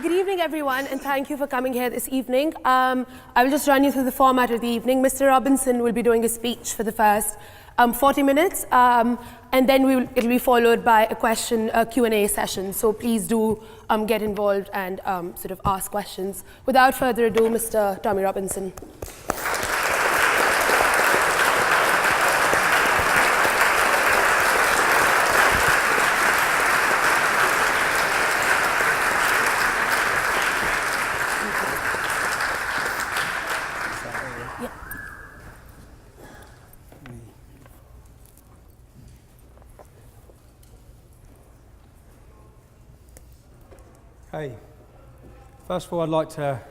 Good evening, everyone, and thank you for coming here this evening. I will just run you through the format of the evening. Mr. Robinson will be doing a speech for the first 40 minutes, and then it'll be followed by a Q&A session. So please do get involved and sort of ask questions. Without further ado, Mr. Tommy Robinson. Hey, first of all, I'd like to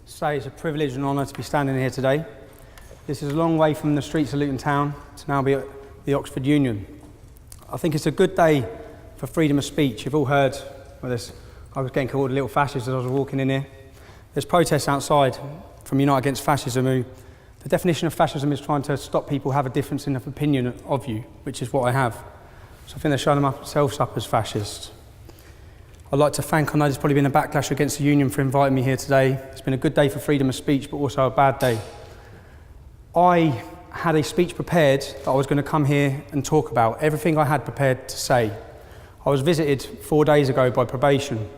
say it's a privilege and honour to be standing here today. This is a long way from the streets of Luton town to now be at the Oxford Union. I think it's a good day for freedom of speech. You've all heard, I was getting called a little fascist as I was walking in here. There's protests outside from Unite Against Fascism the definition of fascism is trying to stop people have a difference in opinion of you, which is what I have. So I think they're showing themselves up as fascists. I'd like to thank, I know there's probably been a backlash against the union for inviting me here today. It's been a good day for freedom of speech, but also a bad day. I had a speech prepared that I was going to come here and talk about, everything I had prepared to say. I was visited 4 days ago by probation,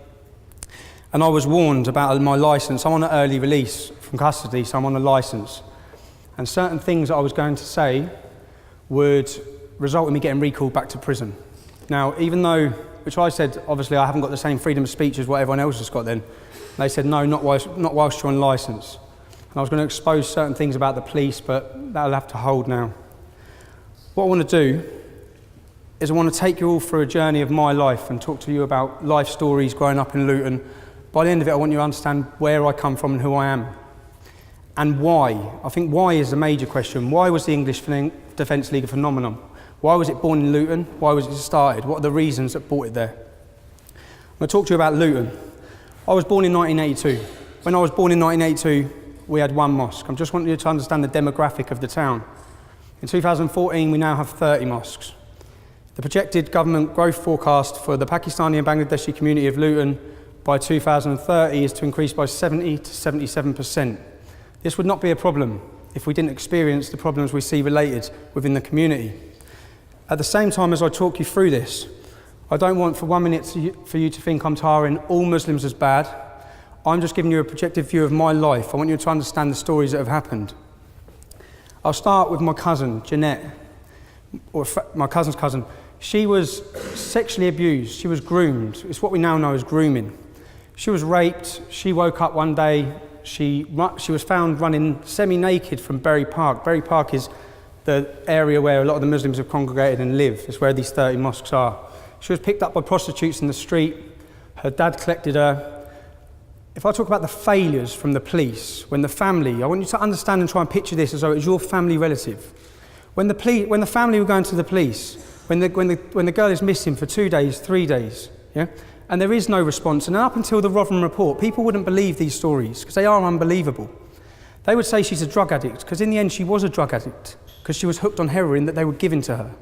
and I was warned about my licence. I'm on an early release from custody, so I'm on a licence. And certain things that I was going to say would result in me getting recalled back to prison. Now, even though, which I said, obviously I haven't got the same freedom of speech as what everyone else has got then. And they said, no, not whilst you're on licence. And I was going to expose certain things about the police, but that'll have to hold now. What I want to do is I want to take you all through a journey of my life and talk to you about life stories growing up in Luton. By the end of it, I want you to understand where I come from and who I am. And why. I think why is the major question. Why was the English Defence League a phenomenon? Why was it born in Luton? Why was it started? What are the reasons that brought it there? I'm going to talk to you about Luton. I was born in 1982. When I was born in 1982, we had one mosque. I just want you to understand the demographic of the town. In 2014, we now have 30 mosques. The projected government growth forecast for the Pakistani and Bangladeshi community of Luton by 2030 is to increase by 70 to 77%. This would not be a problem if we didn't experience the problems we see related within the community. At the same time as I talk you through this, I don't want for 1 minute for you to think I'm tarring all Muslims as bad. I'm just giving you a projected view of my life. I want you to understand the stories that have happened. I'll start with my cousin, Jeanette, or my cousin's cousin. She was sexually abused. She was groomed. It's what we now know as grooming. She was raped. She woke up one day. She was found running semi-naked from Bury Park. Bury Park is the area where a lot of the Muslims have congregated and live. It's where these 30 mosques are. She was picked up by prostitutes in the street. Her dad collected her. If I talk about the failures from the police, when the family, I want you to understand and try and picture this as though it was your family relative. When the family were going to the police, when the girl is missing for 2 days, 3 days, yeah, and there is no response, and up until the Rotherham report, people wouldn't believe these stories because they are unbelievable. They would say she's a drug addict, because in the end she was a drug addict, because she was hooked on heroin that they were giving to her.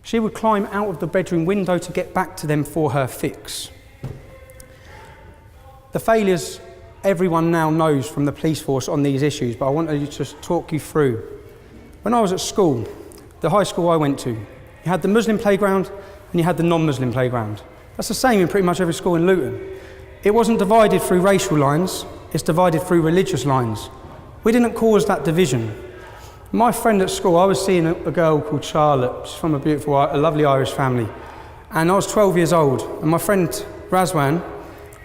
She would climb out of the bedroom window to get back to them for her fix. The failures everyone now knows from the police force on these issues, but I want to just talk you through. When I was at school, the high school I went to, you had the Muslim playground and you had the non-Muslim playground. That's the same in pretty much every school in Luton. It wasn't divided through racial lines, it's divided through religious lines. We didn't cause that division. My friend at school, I was seeing a girl called Charlotte. She's from a lovely Irish family. And I was 12 years old, and my friend Razwan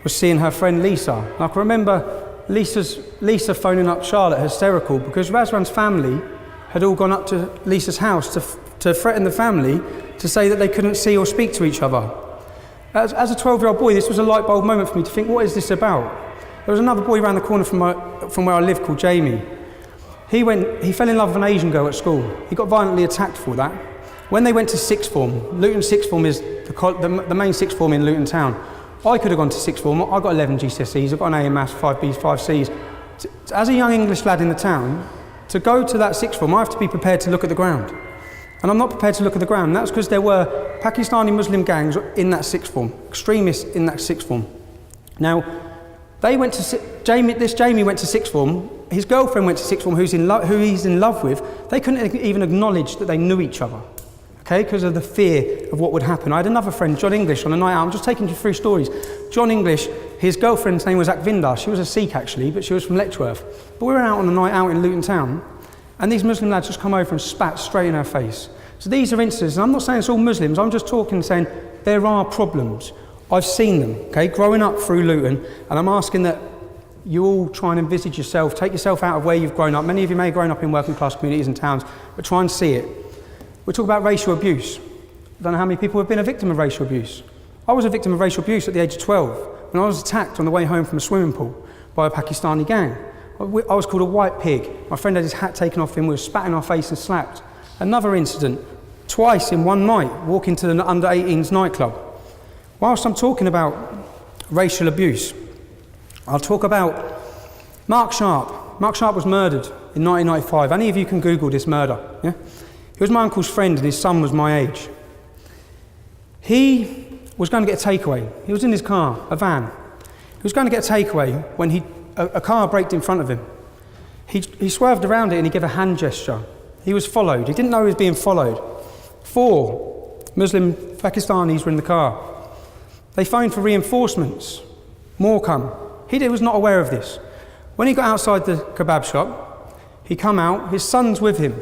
was seeing her friend Lisa. And I can remember Lisa phoning up Charlotte hysterical because Razwan's family had all gone up to Lisa's house to threaten the family to say that they couldn't see or speak to each other. As a 12-year-old boy, this was a light bulb moment for me to think, what is this about? There was another boy around the corner from where I live called Jamie. He fell in love with an Asian girl at school. He got violently attacked for that. When they went to sixth form, Luton sixth form is the main sixth form in Luton town. I could have gone to sixth form. I got 11 GCSEs, I got an A in maths, 5 Bs, 5 Cs. As a young English lad in the town, to go to that sixth form, I have to be prepared to look at the ground. And I'm not prepared to look at the ground. And that's because there were Pakistani Muslim gangs in that sixth form, extremists in that sixth form. Now, Jamie went to sixth form, his girlfriend went to sixth form, who he's in love with. They couldn't even acknowledge that they knew each other, okay, because of the fear of what would happen. I had another friend, John English, on a night out. I'm just taking you through stories. John English, his girlfriend's name was Akvinda. She was a Sikh actually, but she was from Letchworth. But we were out on a night out in Luton town, and these Muslim lads just come over and spat straight in her face. So these are instances, and I'm not saying it's all Muslims, I'm just talking, saying there are problems. I've seen them, okay, growing up through Luton, and I'm asking that you all try and envisage yourself, take yourself out of where you've grown up. Many of you may have grown up in working class communities and towns, but try and see it. We're talking about racial abuse. I don't know how many people have been a victim of racial abuse. I was a victim of racial abuse at the age of 12 when I was attacked on the way home from a swimming pool by a Pakistani gang. I was called a white pig. My friend had his hat taken off him, we were spat in our face and slapped. Another incident, twice in one night, walking to the under-18s nightclub. Whilst I'm talking about racial abuse, I'll talk about Mark Sharp. Mark Sharp was murdered in 1995. Any of you can Google this murder, yeah? He was my uncle's friend and his son was my age. He was going to get a takeaway. He was in his car, a van. He was going to get a takeaway when a car braked in front of him. He swerved around it and he gave a hand gesture. He was followed. He didn't know he was being followed. 4 Muslim Pakistanis were in the car. They phoned for reinforcements. More come. He was not aware of this. When he got outside the kebab shop, he come out, his son's with him.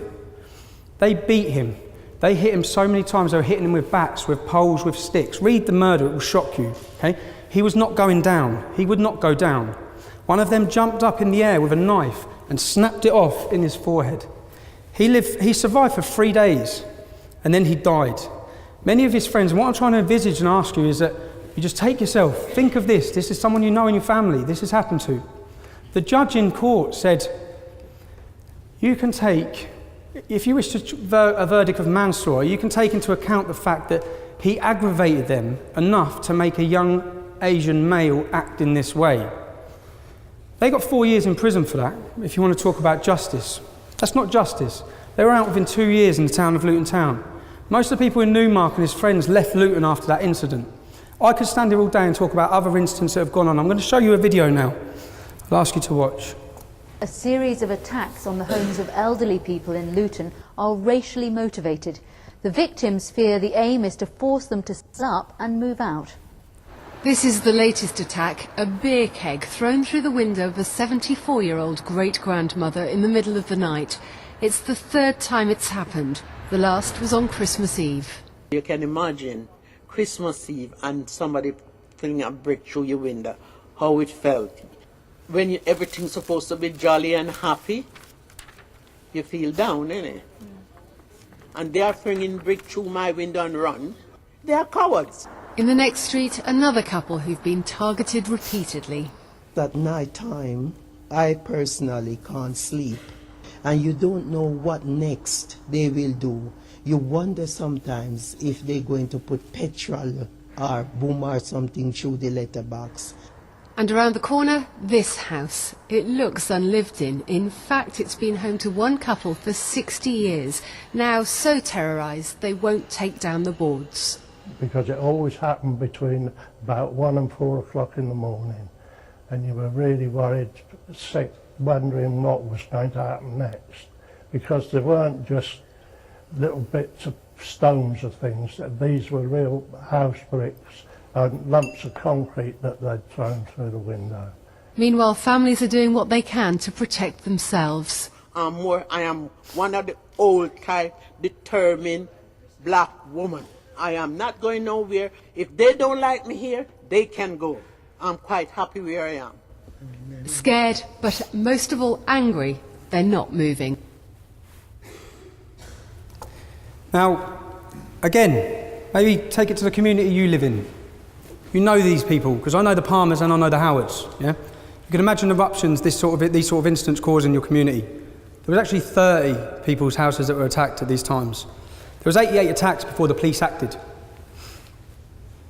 They beat him. They hit him so many times, they were hitting him with bats, with poles, with sticks. Read the murder, it will shock you, okay? He was not going down. He would not go down. One of them jumped up in the air with a knife and snapped it off in his forehead. He survived for 3 days, and then he died. Many of his friends, and what I'm trying to envisage and ask you is that you just take yourself, think of this is someone you know in your family, this has happened to. The judge in court said, you can take, if you wish to a verdict of manslaughter, you can take into account the fact that he aggravated them enough to make a young Asian male act in this way. They got 4 years in prison for that, if you want to talk about justice. That's not justice. They were out within 2 years in the town of Luton Town. Most of the people in Newmarket and his friends left Luton after that incident. I could stand here all day and talk about other incidents that have gone on. I'm going to show you a video now. I'll ask you to watch. A series of attacks on the homes of elderly people in Luton are racially motivated. The victims fear the aim is to force them to stand up and move out. This is the latest attack, a beer keg thrown through the window of a 74-year-old great-grandmother in the middle of the night. It's the 3rd time it's happened. The last was on Christmas Eve. You can imagine Christmas Eve and somebody flinging a brick through your window, how it felt. When everything's supposed to be jolly and happy, you feel down, innit? And they are flinging brick through my window and run. They are cowards. In the next street, another couple who've been targeted repeatedly. At night time, I personally can't sleep. And you don't know what next they will do. You wonder sometimes if they're going to put petrol or boom or something through the letterbox. And around the corner, this house. It looks unlived in. In fact, it's been home to one couple for 60 years. Now so terrorised, they won't take down the boards. Because it always happened between about 1 and 4 o'clock in the morning. And you were really worried, sick, wondering what was going to happen next. Because they weren't just little bits of stones of things. These were real house bricks and lumps of concrete that they'd thrown through the window. Meanwhile, families are doing what they can to protect themselves. I am one of the old type, determined black woman. I am not going nowhere. If they don't like me here, they can go. I'm quite happy where I am. Scared, but most of all angry, they're not moving. Now, again, maybe take it to the community you live in. You know these people, because I know the Palmers and I know the Howards, yeah? You can imagine eruptions these sort of incidents cause in your community. There was actually 30 people's houses that were attacked at these times. There was 88 attacks before the police acted.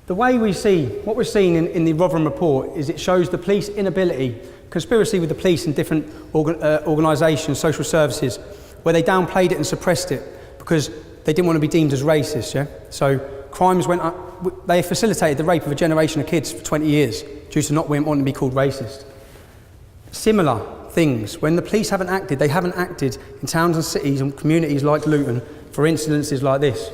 The way we see, what we're seeing in the Rotherham report is it shows the police inability, conspiracy with the police and different organisations, social services, where they downplayed it and suppressed it because they didn't want to be deemed as racist, yeah? So crimes went up, they facilitated the rape of a generation of kids for 20 years due to not wanting to be called racist. Similar things, when the police haven't acted, they haven't acted in towns and cities and communities like Luton for incidences like this.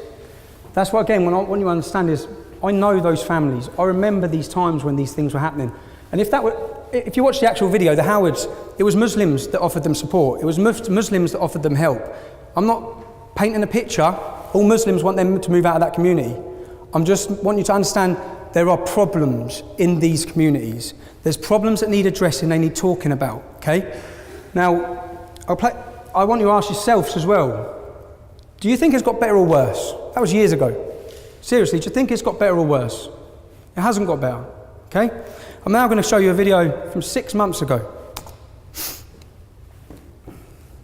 That's what, again, what I want you to understand is, I know those families. I remember these times when these things were happening. And if you watch the actual video, the Howards, it was Muslims that offered them support. It was Muslims that offered them help. I'm not painting a picture. All Muslims want them to move out of that community. I'm just want you to understand there are problems in these communities. There's problems that need addressing, they need talking about, okay? Now, I want you to ask yourselves as well, do you think it's got better or worse? That was years ago. Seriously, do you think it's got better or worse? It hasn't got better, okay? I'm now going to show you a video from 6 months ago.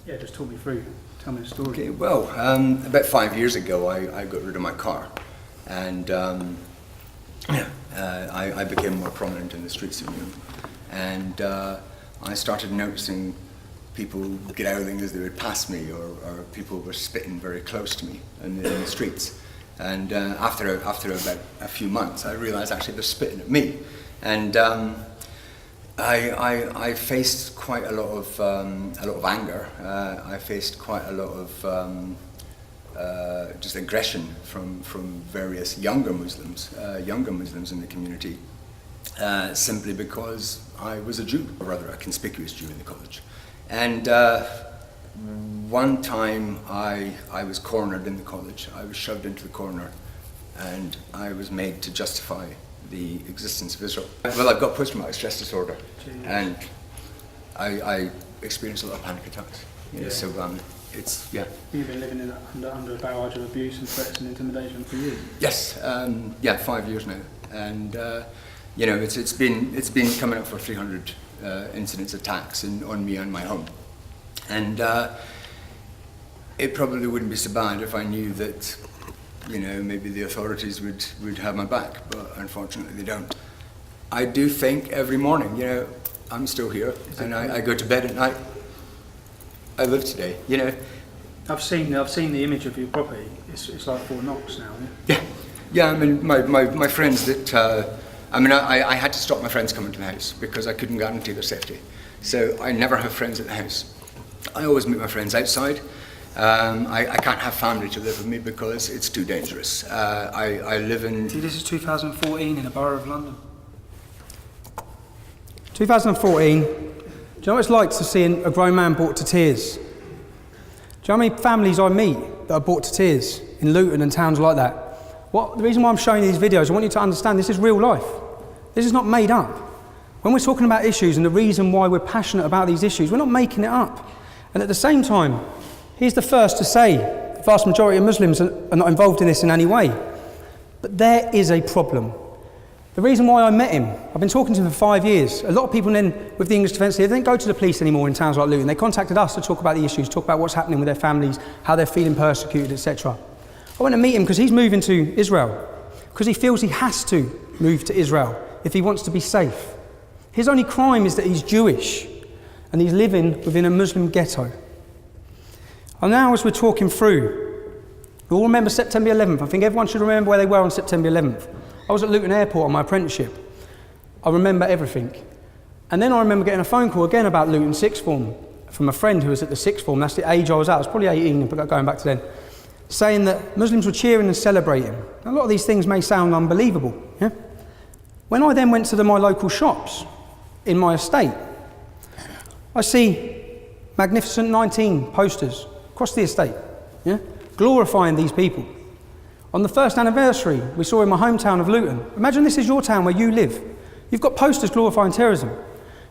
Yeah, just talk me through. Tell me the story. Okay, well, about 5 years ago, I got rid of my car, and I became more prominent in the streets of Luton, and I started noticing people get out of things as they would pass me, or people were spitting very close to me in the streets. And after about a few months, I realised actually they're spitting at me, and I faced quite a lot of anger. I faced quite a lot of just aggression from various younger Muslims in the community, simply because I was a Jew, or rather a conspicuous Jew in the college. And one time I was cornered in the college. I was shoved into the corner, and I was made to justify the existence of Israel. Well, I've got post-traumatic stress disorder, and I experience a lot of panic attacks. You know, so it's, yeah. You've been living under a barrage of abuse and threats and intimidation for years? Yes, 5 years now, and you know, it's been coming up for 300 incidents, attacks on me and my home, and it probably wouldn't be so bad if I knew that, you know, maybe the authorities would have my back, but unfortunately they don't. I do think every morning, you know, I'm still here, and I go to bed at night. I live today, you know. I've seen the image of your property. It's like Fort Knox now, yeah? Yeah, I mean, my friends that, I had to stop my friends coming to the house because I couldn't guarantee their safety. So I never have friends at the house. I always meet my friends outside. I can't have family to live with me because it's too dangerous. I live in... See, this is 2014 in the Borough of London. 2014, do you know what it's like to see a grown man brought to tears? Do you know how many families I meet that are brought to tears in Luton and towns like that? The reason why I'm showing you these videos, I want you to understand this is real life. This is not made up. When we're talking about issues and the reason why we're passionate about these issues, we're not making it up. And at the same time, he's the first to say the vast majority of Muslims are not involved in this in any way. But there is a problem. The reason why I met him, I've been talking to him for 5 years. A lot of people then, with the English Defence League, they don't go to the police anymore in towns like Luton. They contacted us to talk about the issues, talk about what's happening with their families, how they're feeling persecuted, etc. I went to meet him because he's moving to Israel, because he feels he has to move to Israel if he wants to be safe. His only crime is that he's Jewish and he's living within a Muslim ghetto. And now as we're talking through, we all remember September 11th. I think everyone should remember where they were on September 11th. I was at Luton Airport on my apprenticeship. I remember everything. And then I remember getting a phone call again about Luton sixth form from a friend who was at the sixth form. That's the age I was at. I was probably 18, but going back to then. Saying that Muslims were cheering and celebrating. A lot of these things may sound unbelievable. Yeah? When I then went to my local shops in my estate, I see Magnificent 19 posters across the estate, yeah? Glorifying these people. On the first anniversary we saw in my hometown of Luton, imagine this is your town where you live. You've got posters glorifying terrorism.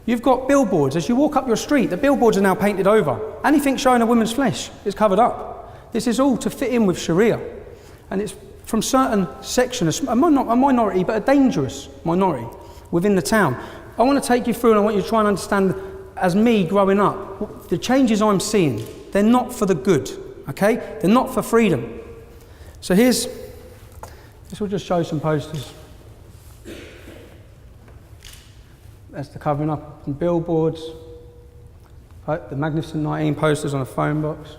You've got billboards. As you walk up your street, the billboards are now painted over. Anything showing a woman's flesh is covered up. This is all to fit in with Sharia. And it's from certain sections, a minority, but a dangerous minority within the town. I want to take you through and I want you to try and understand, as me growing up, the changes I'm seeing, they're not for the good, okay? They're not for freedom. So this will just show some posters. That's the covering up and billboards. The Magnificent 19 posters on a phone box.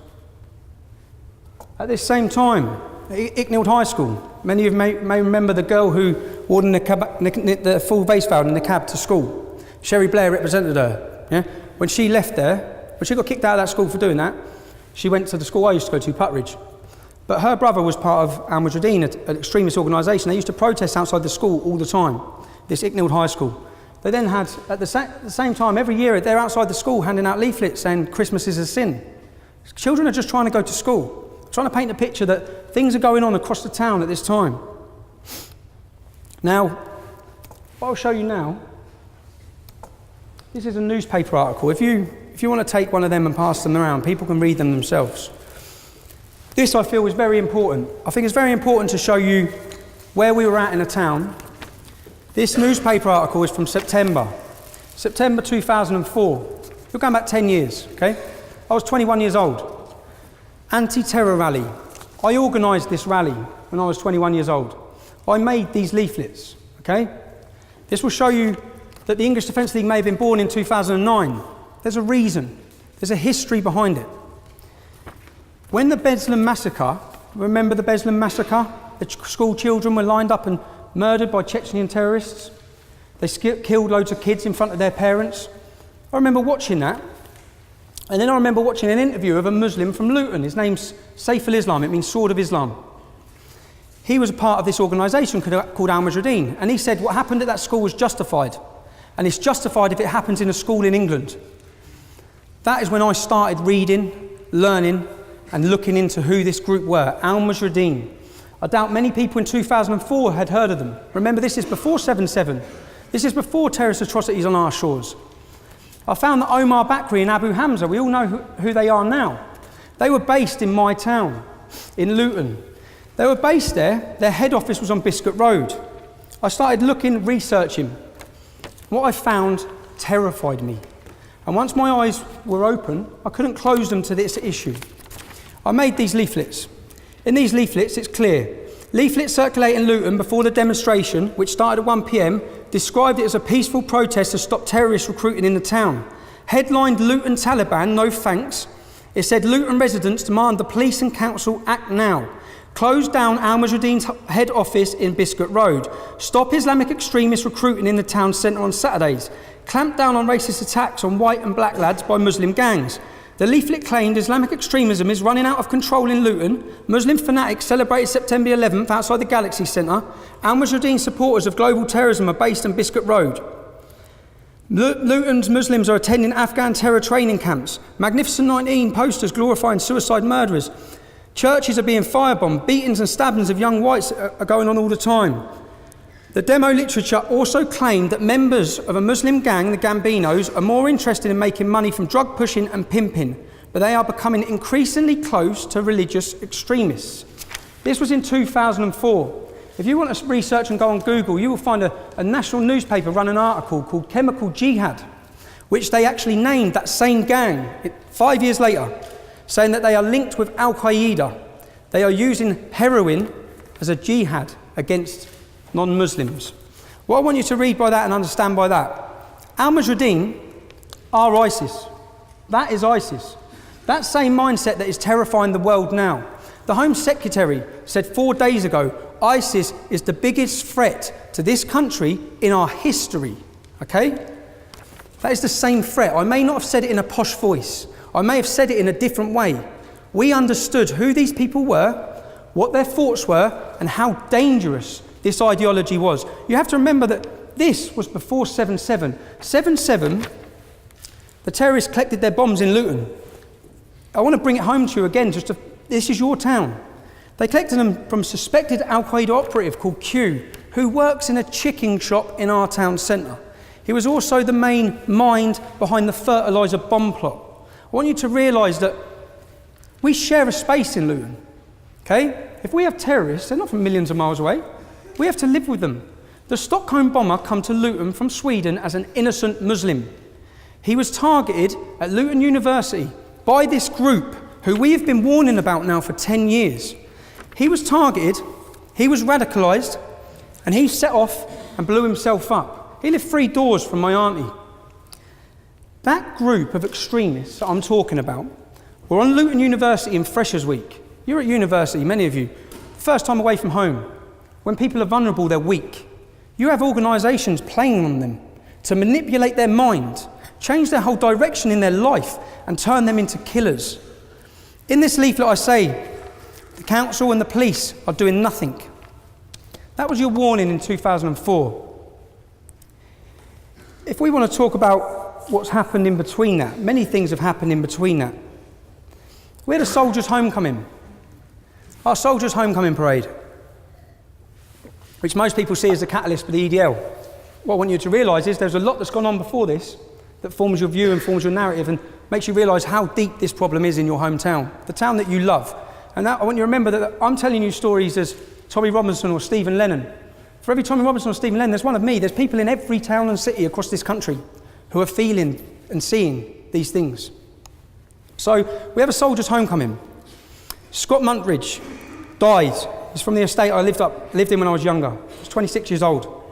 At this same time, at Icknield High School, many of you may remember the girl who ordering the full base valve in the cab to school. Sherry Blair represented her. Yeah? When she left there, when she got kicked out of that school for doing that, she went to the school I used to go to, Putridge. But her brother was part of Al-Mujahideen, an extremist organisation. They used to protest outside the school all the time, this Icknield High School. They then had, at the same time, every year, they're outside the school handing out leaflets saying Christmas is a sin. Children are just trying to go to school, trying to paint a picture that things are going on across the town at this time. Now, what I'll show you now, this is a newspaper article. If you want to take one of them and pass them around, people can read them themselves. This, I feel, is very important. I think it's very important to show you where we were at in a town. This newspaper article is from September 2004. You're going back 10 years, okay? I was 21 years old. Anti-terror rally. I organised this rally when I was 21 years old. I made these leaflets, okay? This will show you that the English Defence League may have been born in 2009. There's a reason. There's a history behind it. When the Beslan massacre, remember the Beslan massacre? The school children were lined up and murdered by Chechen terrorists. They killed loads of kids in front of their parents. I remember watching that. And then I remember watching an interview of a Muslim from Luton. His name's Saif al-Islam, it means Sword of Islam. He was a part of this organisation called Al-Mujahideen, and he said what happened at that school was justified. And it's justified if it happens in a school in England. That is when I started reading, learning, and looking into who this group were, Al-Mujahideen. I doubt many people in 2004 had heard of them. Remember, this is before 7/7. This is before terrorist atrocities on our shores. I found that Omar Bakri and Abu Hamza, we all know who they are now. They were based in my town, in Luton. They were based there. Their head office was on Biscuit Road. I started looking, researching. What I found terrified me. And once my eyes were open, I couldn't close them to this issue. I made these leaflets. In these leaflets, it's clear. Leaflets circulating in Luton before the demonstration, which started at 1 p.m, described it as a peaceful protest to stop terrorist recruiting in the town. Headlined Luton Taliban, no thanks. It said Luton residents demand the police and council act now. Close down Al-Mujahideen's head office in Biscuit Road. Stop Islamic extremists recruiting in the town centre on Saturdays. Clamp down on racist attacks on white and black lads by Muslim gangs. The leaflet claimed Islamic extremism is running out of control in Luton. Muslim fanatics celebrated September 11th outside the Galaxy Centre. Al-Mujahideen supporters of global terrorism are based on Biscuit Road. Luton's Muslims are attending Afghan terror training camps. Magnificent 19 posters glorifying suicide murderers. Churches are being firebombed. Beatings and stabbings of young whites are going on all the time. The demo literature also claimed that members of a Muslim gang, the Gambinos, are more interested in making money from drug pushing and pimping, but they are becoming increasingly close to religious extremists. This was in 2004. If you want to research and go on Google, you will find a national newspaper run an article called Chemical Jihad, which they actually named that same gang 5 years later, saying that they are linked with Al-Qaeda. They are using heroin as a jihad against non-Muslims. What I want you to read by that and understand by that, Al-Mujahideen are ISIS. That is ISIS. That same mindset that is terrifying the world now. The Home Secretary said 4 days ago, ISIS is the biggest threat to this country in our history, okay? That is the same threat. I may not have said it in a posh voice. I may have said it in a different way. We understood who these people were, what their thoughts were, and how dangerous this ideology was. You have to remember that this was before 7/7. 7/7, the terrorists collected their bombs in Luton. I want to bring it home to you again, this is your town. They collected them from a suspected Al-Qaeda operative called Q, who works in a chicken shop in our town centre. He was also the main mind behind the fertiliser bomb plot. I want you to realise that we share a space in Luton, okay? If we have terrorists, they're not from millions of miles away. We have to live with them. The Stockholm bomber came to Luton from Sweden as an innocent Muslim. He was targeted at Luton University by this group who we have been warning about now for 10 years. He was targeted, he was radicalised, and he set off and blew himself up. He lived 3 doors from my auntie. That group of extremists that I'm talking about were on Luton University in Freshers Week. You're at university, many of you. First time away from home. When people are vulnerable, they're weak. You have organisations playing on them to manipulate their mind, change their whole direction in their life, and turn them into killers. In this leaflet I say, the council and the police are doing nothing. That was your warning in 2004. If we want to talk about what's happened in between that, many things have happened in between that. We had a soldiers' homecoming. Our soldiers' homecoming parade, which most people see as the catalyst for the EDL. What I want you to realise is there's a lot that's gone on before this that forms your view and forms your narrative and makes you realise how deep this problem is in your hometown, the town that you love. And that, I want you to remember that I'm telling you stories as Tommy Robinson or Stephen Lennon. For every Tommy Robinson or Stephen Lennon, there's one of me. There's people in every town and city across this country who are feeling and seeing these things. So we have a soldiers' homecoming. Scott Muntridge died. He's from the estate I lived in when I was younger. He was 26 years old.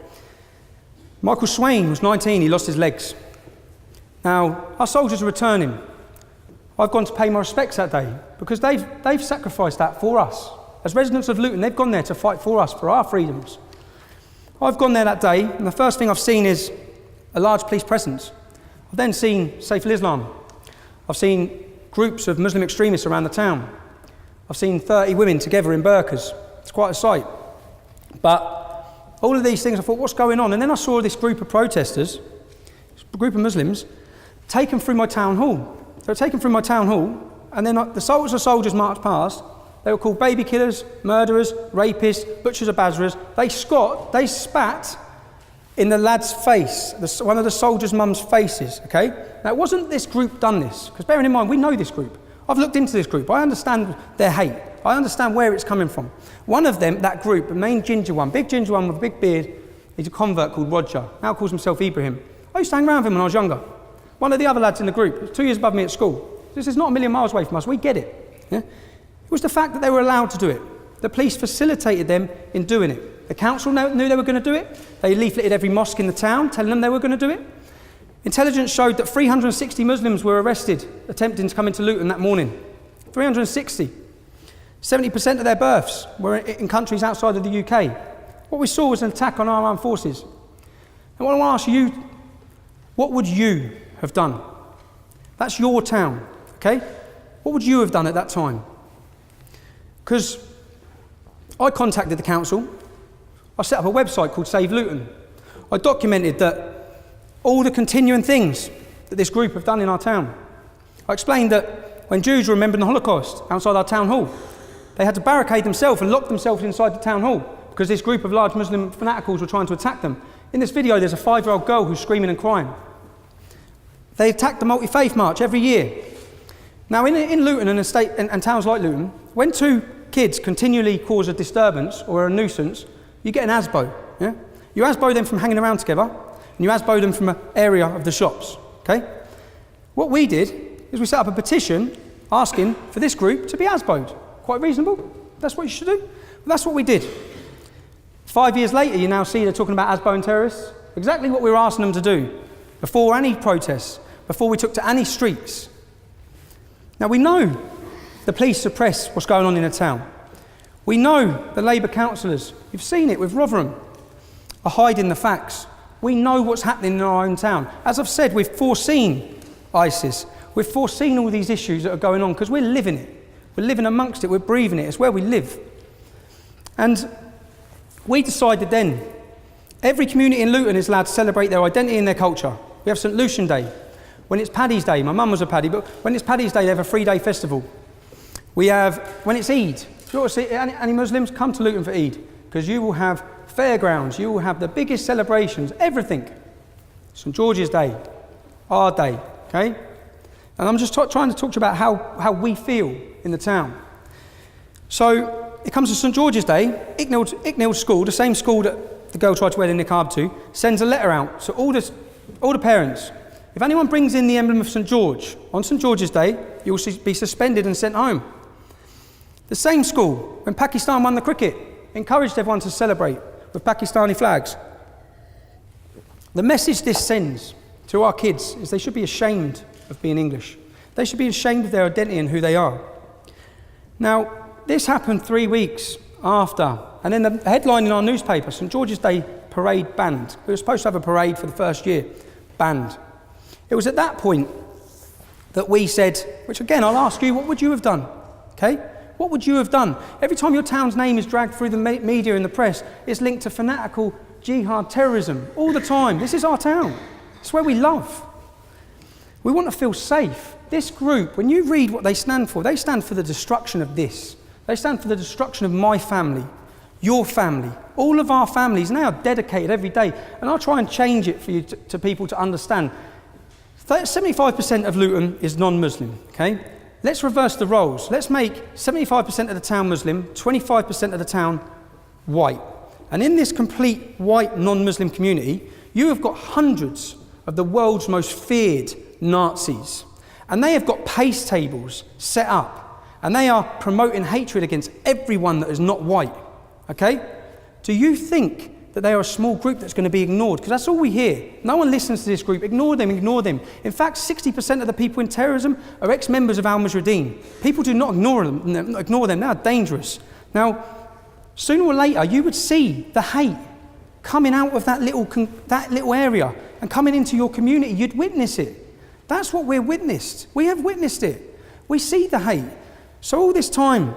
Michael Swain was 19. He lost his legs. Now, our soldiers are returning. I've gone to pay my respects that day because they've sacrificed that for us. As residents of Luton, they've gone there to fight for us, for our freedoms. I've gone there that day, and the first thing I've seen is a large police presence. I've then seen Saif al-Islam. I've seen groups of Muslim extremists around the town. I've seen 30 women together in burqas. It's quite a sight. But all of these things, I thought, what's going on? And then I saw this group of protesters, a group of Muslims, taken through my town hall. They were taken through my town hall, and then the soldiers marched past. They were called baby killers, murderers, rapists, butchers of Basras. They spat in the lad's face, one of the soldiers' mum's faces, okay? Now, it wasn't this group done this, because bearing in mind, we know this group. I've looked into this group. I understand their hate. I understand where it's coming from. One of them, that group, the main ginger one, big ginger one with a big beard, he's a convert called Roger, now calls himself Ibrahim. I used to hang around with him when I was younger. One of the other lads in the group, 2 years above me at school. This is not a million miles away from us, we get it. Yeah? It was the fact that they were allowed to do it. The police facilitated them in doing it. The council knew they were going to do it. They leafleted every mosque in the town, telling them they were going to do it. Intelligence showed that 360 Muslims were arrested attempting to come into Luton that morning. 360. 70% of their births were in countries outside of the UK. What we saw was an attack on our armed forces. And what I want to ask you, what would you have done? That's your town, okay? What would you have done at that time? Because I contacted the council. I set up a website called Save Luton. I documented that all the continuing things that this group have done in our town. I explained that when Jews were remembering the Holocaust outside our town hall, they had to barricade themselves and lock themselves inside the town hall because this group of large Muslim fanaticals were trying to attack them. In this video, there's a 5-year-old girl who's screaming and crying. They attack the multi-faith march every year. Now, in Luton and estate and towns like Luton, when 2 kids continually cause a disturbance or a nuisance, you get an ASBO. Yeah? You ASBO them from hanging around together, and you ASBO them from an area of the shops. Okay? What we did is we set up a petition asking for this group to be ASBO'd. Quite reasonable. That's what you should do. Well, that's what we did. 5 years later, you now see they're talking about ASBOing terrorists. Exactly what we were asking them to do before any protests, before we took to any streets. Now, we know the police suppress what's going on in the town. We know the Labour councillors, you've seen it with Rotherham, are hiding the facts. We know what's happening in our own town. As I've said, we've foreseen ISIS. We've foreseen all these issues that are going on because we're living it. We're living amongst it, we're breathing it, it's where we live. And we decided then, every community in Luton is allowed to celebrate their identity and their culture. We have St Lucian Day. When it's Paddy's Day, my mum was a Paddy, but when it's Paddy's Day, they have a 3-day festival. We have, when it's Eid, if you want to see any Muslims, come to Luton for Eid, because you will have fairgrounds, you will have the biggest celebrations, everything. St George's Day, our day, okay? And I'm just trying to talk to you about how we feel in the town. So it comes to St George's Day, Icknield School, the same school that the girl tried to wear the niqab to, sends a letter out to all the parents. If anyone brings in the emblem of St George on St George's Day, you will be suspended and sent home. The same school, when Pakistan won the cricket, encouraged everyone to celebrate with Pakistani flags. The message this sends to our kids is they should be ashamed of being English. They should be ashamed of their identity and who they are. Now, this happened 3 weeks after, and then the headline in our newspaper, St George's Day parade banned. We were supposed to have a parade for the first year, banned. It was at that point that we said, which again, I'll ask you, what would you have done? Okay? What would you have done? Every time your town's name is dragged through the media and the press, it's linked to fanatical jihad terrorism all the time. This is our town. It's where we love. We want to feel safe. This group, when you read what they stand for the destruction of this. They stand for the destruction of my family, your family, all of our families now dedicated every day. And I'll try and change it for you to people to understand. 75% of Luton is non-Muslim, okay? Let's reverse the roles. Let's make 75% of the town Muslim, 25% of the town white. And in this complete white non-Muslim community, you have got hundreds of the world's most feared Nazis. And they have got pace tables set up. And they are promoting hatred against everyone that is not white, okay? Do you think that they are a small group that's going to be ignored? Because that's all we hear. No one listens to this group. Ignore them, ignore them. In fact, 60% of the people in terrorism are ex-members of Al-Mujahideen. People do not ignore them. They are dangerous. Now, sooner or later, you would see the hate coming out of that little area and coming into your community. You'd witness it. That's what we're witnessed. We have witnessed it. We see the hate. So all this time,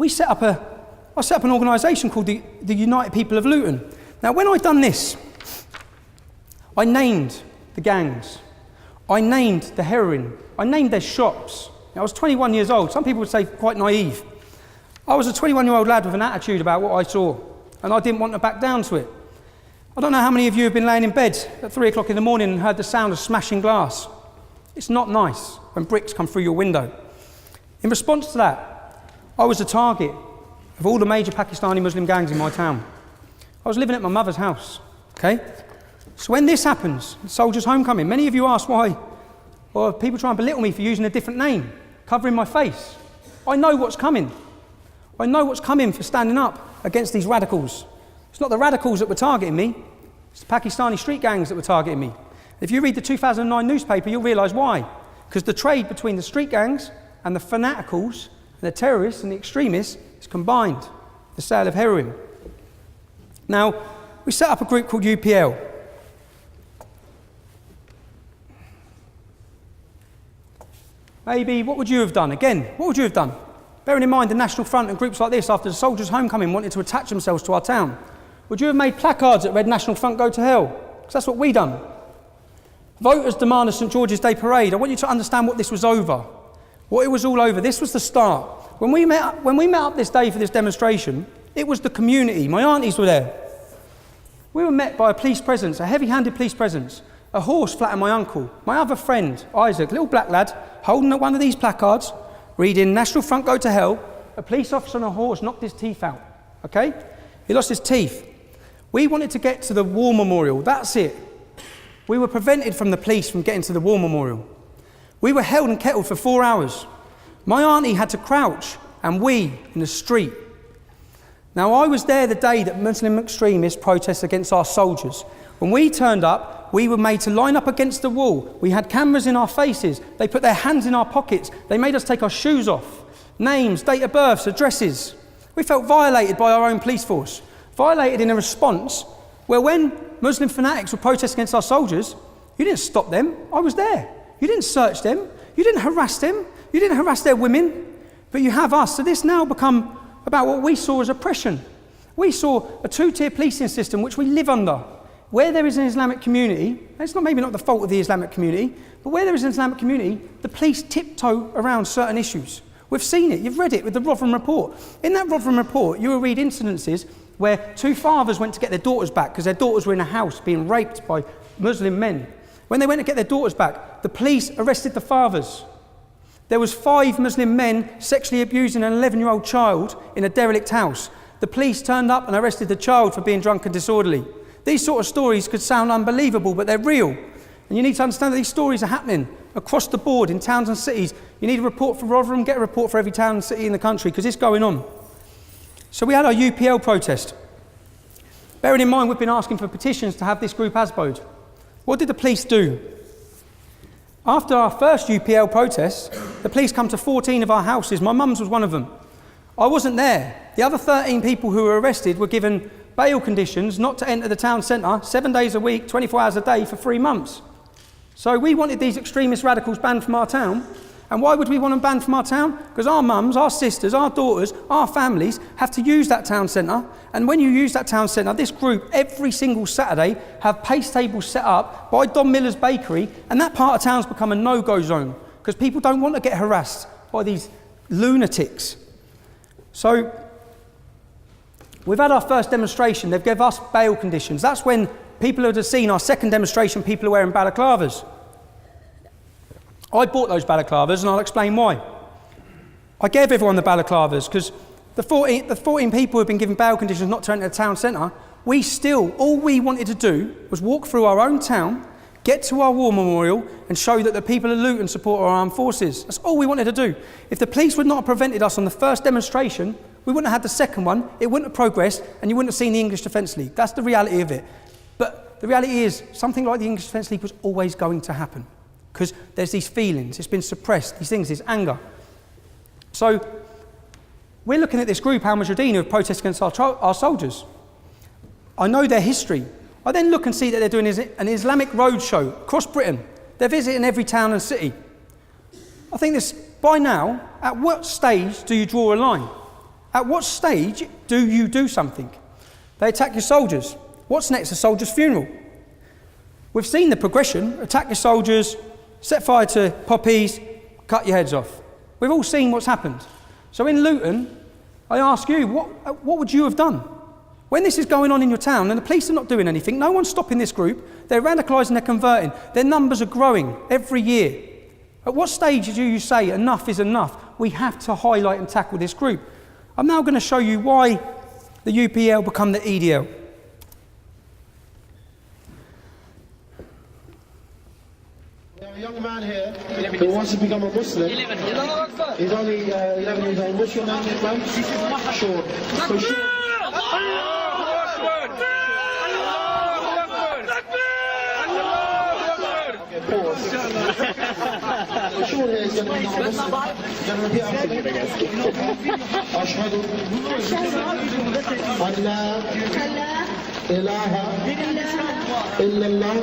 I set up an organisation called the United People of Luton. Now, when I'd done this, I named the gangs. I named the heroin. I named their shops. Now, I was 21 years old. Some people would say quite naive. I was a 21-year-old lad with an attitude about what I saw, and I didn't want to back down to it. I don't know how many of you have been laying in bed at 3 o'clock in the morning and heard the sound of smashing glass. It's not nice when bricks come through your window. In response to that, I was a target of all the major Pakistani Muslim gangs in my town. I was living at my mother's house, okay? So when this happens, Soldiers' Homecoming, many of you ask why, or people try and belittle me for using a different name, covering my face. I know what's coming. I know what's coming for standing up against these radicals. It's not the radicals that were targeting me, it's the Pakistani street gangs that were targeting me. If you read the 2009 newspaper, you'll realise why. Because the trade between the street gangs and the fanaticals, and the terrorists and the extremists, is combined, the sale of heroin. Now, we set up a group called UPL. Maybe, what would you have done? Again, what would you have done? Bearing in mind the National Front and groups like this, after the Soldiers' Homecoming, wanted to attach themselves to our town. Would you have made placards that read National Front go to hell? Because that's what we done. Voters demand a St George's Day parade. I want you to understand what this was over. What it was all over. This was the start. When we met up this day for this demonstration, it was the community. My aunties were there. We were met by a police presence, a heavy-handed police presence. A horse flattened my uncle. My other friend, Isaac, little black lad, holding one of these placards, reading National Front go to hell. A police officer on a horse knocked his teeth out. Okay? He lost his teeth. We wanted to get to the war memorial. That's it. We were prevented from the police from getting to the war memorial. We were held and kettled for 4 hours. My auntie had to crouch and wee in the street. Now, I was there the day that Muslim extremists protested against our soldiers. When we turned up, we were made to line up against the wall. We had cameras in our faces. They put their hands in our pockets. They made us take our shoes off. Names, date of births, addresses. We felt violated by our own police force. Violated in a response where when Muslim fanatics were protesting against our soldiers, you didn't stop them. I was there. You didn't search them. You didn't harass them. You didn't harass their women. But you have us. So this now become about what we saw as oppression. We saw a two-tier policing system which we live under. Where there is an Islamic community, it's maybe not the fault of the Islamic community, but where there is an Islamic community, the police tiptoe around certain issues. We've seen it. You've read it with the Rotherham report. In that Rotherham report, you will read incidences where 2 fathers went to get their daughters back because their daughters were in a house being raped by Muslim men. When they went to get their daughters back, the police arrested the fathers. There was 5 Muslim men sexually abusing an 11-year-old child in a derelict house. The police turned up and arrested the child for being drunk and disorderly. These sort of stories could sound unbelievable, but they're real. And you need to understand that these stories are happening across the board in towns and cities. You need a report for Rotherham, get a report for every town and city in the country, because it's going on. So we had our UPL protest. Bearing in mind we've been asking for petitions to have this group ASBO'd. What did the police do? After our first UPL protest, the police come to 14 of our houses. My mum's was one of them. I wasn't there. The other 13 people who were arrested were given bail conditions not to enter the town centre 7 days a week, 24 hours a day for 3 months. So we wanted these extremist radicals banned from our town. And why would we want them banned from our town? Because our mums, our sisters, our daughters, our families have to use that town centre. And when you use that town centre, this group every single Saturday have pace tables set up by Don Miller's Bakery, and that part of town's become a no-go zone because people don't want to get harassed by these lunatics. So we've had our first demonstration. They've given us bail conditions. That's when people would have seen our second demonstration, people are wearing balaclavas. I bought those balaclavas, and I'll explain why. I gave everyone the balaclavas because the 14 people who've been given bail conditions not to enter the town centre, all we wanted to do was walk through our own town, get to our war memorial and show that the people of Luton support our armed forces. That's all we wanted to do. If the police would not have prevented us on the first demonstration, we wouldn't have had the second one, it wouldn't have progressed, and you wouldn't have seen the English Defence League. That's the reality of it. But the reality is, something like the English Defence League was always going to happen. Because there's these feelings, it's been suppressed, these things, this anger. So we're looking at this group, Al Mujahideen, who have protested against our soldiers. I know their history. I then look and see that they're doing an Islamic roadshow across Britain. They're visiting every town and city. I think this, by now, at what stage do you draw a line? At what stage do you do something? They attack your soldiers. What's next? A soldier's funeral. We've seen the progression, attack your soldiers, set fire to poppies, cut your heads off. We've all seen what's happened. So in Luton, I ask you, what would you have done? When this is going on in your town and the police are not doing anything, no one's stopping this group, they're radicalising, they're converting, their numbers are growing every year. At what stage do you say enough is enough? We have to highlight and tackle this group. I'm now going to show you why the UPL become the EDL. A young man here who wants to become a Muslim. He's only 11 years old. What's your name, man? Sean. So Sean. Pause. Sean here is going to become a Muslim. Going to repeat after me. Ashhadu an la ilaha illallah.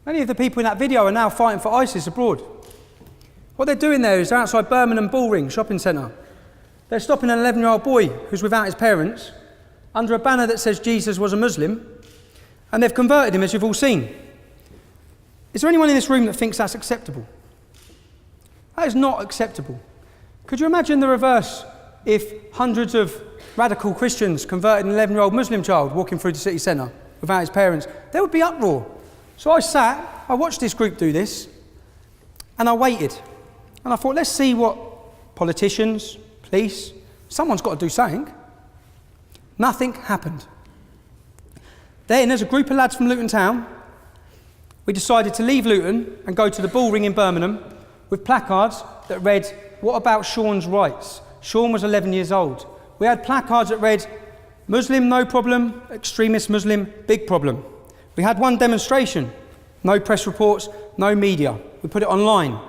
Many of the people in that video are now fighting for ISIS abroad. What they're doing there is they're outside Birmingham Bullring shopping centre. They're stopping an 11-year-old boy who's without his parents under a banner that says Jesus was a Muslim, and they've converted him, as you've all seen. Is there anyone in this room that thinks that's acceptable? That is not acceptable. Could you imagine the reverse if hundreds of radical Christians converted an 11-year-old Muslim child walking through the city centre without his parents? There would be uproar. So I watched this group do this, and I waited. And I thought, let's see what politicians, police, someone's got to do something. Nothing happened. Then, as a group of lads from Luton Town, we decided to leave Luton and go to the Bullring in Birmingham with placards that read, "What about Sean's rights?" Sean was 11 years old. We had placards that read, "Muslim, no problem. Extremist Muslim, big problem." We had one demonstration, no press reports, no media. We put it online.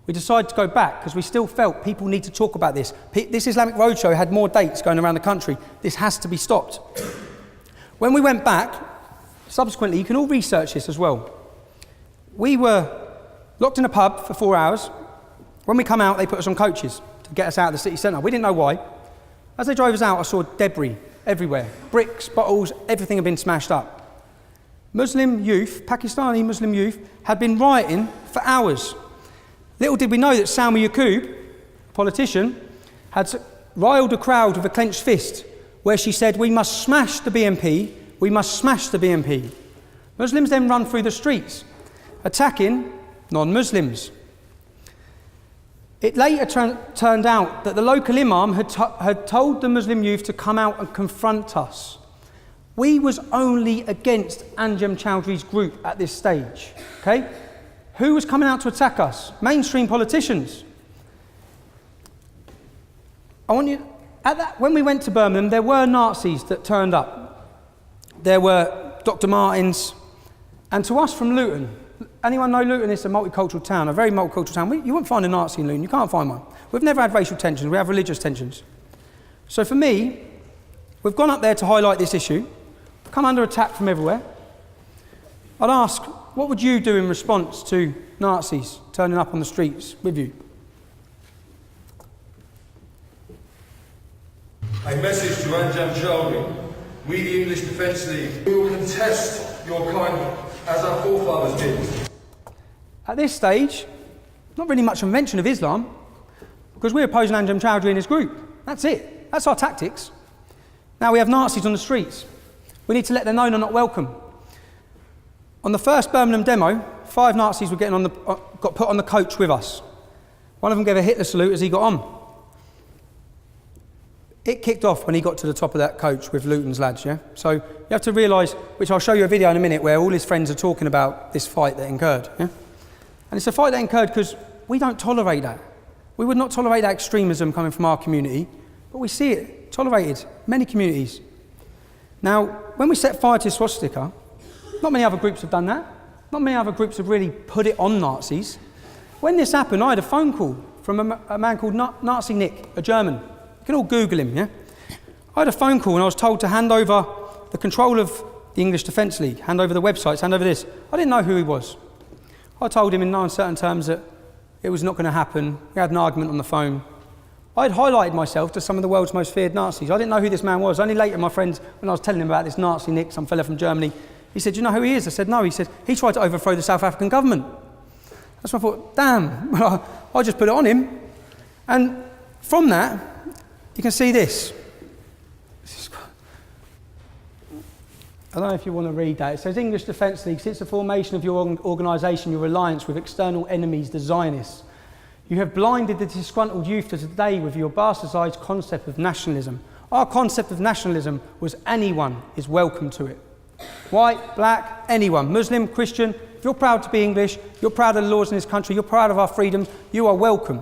We decided to go back because we still felt people need to talk about this. This Islamic Roadshow had more dates going around the country. This has to be stopped. When we went back, subsequently, you can all research this as well. We were locked in a pub for 4 hours. When we come out, they put us on coaches to get us out of the city centre. We didn't know why. As they drove us out, I saw debris everywhere. Bricks, bottles, everything had been smashed up. Muslim youth, Pakistani Muslim youth, had been rioting for hours. Little did we know that Salma Yaqub, a politician, had riled a crowd with a clenched fist where she said, "We must smash the BNP, we must smash the BNP." Muslims then run through the streets, attacking non-Muslims. It later turned out that the local imam had told the Muslim youth to come out and confront us. We was only against Anjem Chowdhury's group at this stage, okay? Who was coming out to attack us? Mainstream politicians. When we went to Birmingham, there were Nazis that turned up. There were Dr. Martins, and to us from Luton, anyone know Luton is a multicultural town, a very multicultural town. You won't find a Nazi in Luton, you can't find one. We've never had racial tensions, we have religious tensions. So for me, we've gone up there to highlight this issue, come under attack from everywhere. I'd ask, what would you do in response to Nazis turning up on the streets with you? A message to Anjam Charlie. We, the English Defence League, we will contest your kind as our forefathers did. At this stage, not really much of a mention of Islam, because we're opposing Anjam Chowdhury and his group. That's it. That's our tactics. Now we have Nazis on the streets. We need to let them know they're not welcome. On the first Birmingham demo, 5 Nazis were got put on the coach with us. One of them gave a Hitler salute as he got on. It kicked off when he got to the top of that coach with Luton's lads, yeah? So you have to realise, which I'll show you a video in a minute, where all his friends are talking about this fight that incurred, yeah? And it's a fight that incurred because we don't tolerate that. We would not tolerate that extremism coming from our community, but we see it tolerated in many communities. Now, when we set fire to swastika, not many other groups have done that. Not many other groups have really put it on Nazis. When this happened, I had a phone call from a man called Nazi Nick, a German. You can all Google him, yeah? I had a phone call and I was told to hand over the control of the English Defence League, hand over the websites, hand over this. I didn't know who he was. I told him in no uncertain terms that it was not going to happen. We had an argument on the phone. I had highlighted myself to some of the world's most feared Nazis. I didn't know who this man was. Only later, my friends, when I was telling him about this Nazi Nick, some fella from Germany, he said, "Do you know who he is?" I said, "No." He said, "He tried to overthrow the South African government." That's when I thought, damn, well, I just put it on him. And from that, you can see this. I don't know if you want to read that. It says, English Defence League, since the formation of your organisation, your alliance with external enemies, the Zionists, you have blinded the disgruntled youth to today with your bastardised concept of nationalism. Our concept of nationalism was anyone is welcome to it. White, black, anyone, Muslim, Christian. If you're proud to be English, you're proud of the laws in this country, you're proud of our freedoms, you are welcome.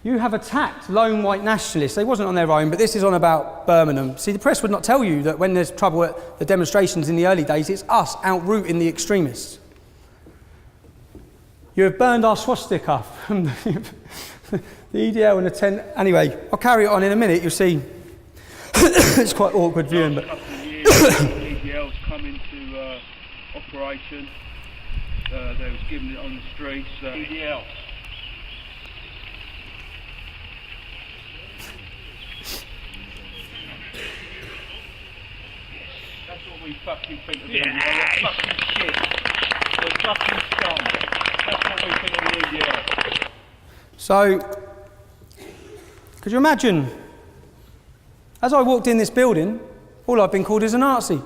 You have attacked lone white nationalists. They wasn't on their own, but this is on about Birmingham. See, the press would not tell you that when there's trouble at the demonstrations in the early days, it's us outrooting the extremists. You have burned our swastika from the EDL and the 10. Anyway, I'll carry it on in a minute. You'll see. It's quite awkward viewing, but. EDL's come into operation. They was given it on the streets. EDL. That's what we fucking think of them. They're fucking shit. They're fucking scum. That's what we think of the EDL. So, could you imagine? As I walked in this building, all I've been called is a Nazi.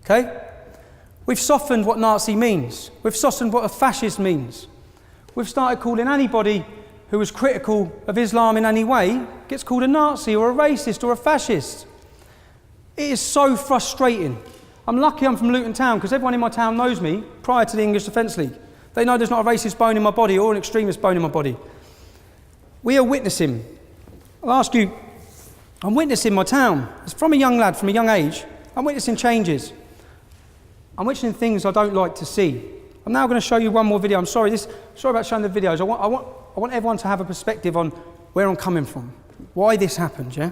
Okay? We've softened what Nazi means. We've softened what a fascist means. We've started calling anybody who was critical of Islam in any way, gets called a Nazi or a racist or a fascist. It is so frustrating. I'm lucky I'm from Luton town because everyone in my town knows me prior to the English Defence League. They know there's not a racist bone in my body or an extremist bone in my body. We are witnessing. I'll ask you, I'm witnessing my town. It's from a young lad, from a young age. I'm witnessing changes. I'm witnessing things I don't like to see. I'm now going to show you one more video. I'm sorry about showing the videos. I want everyone to have a perspective on where I'm coming from, why this happened, yeah?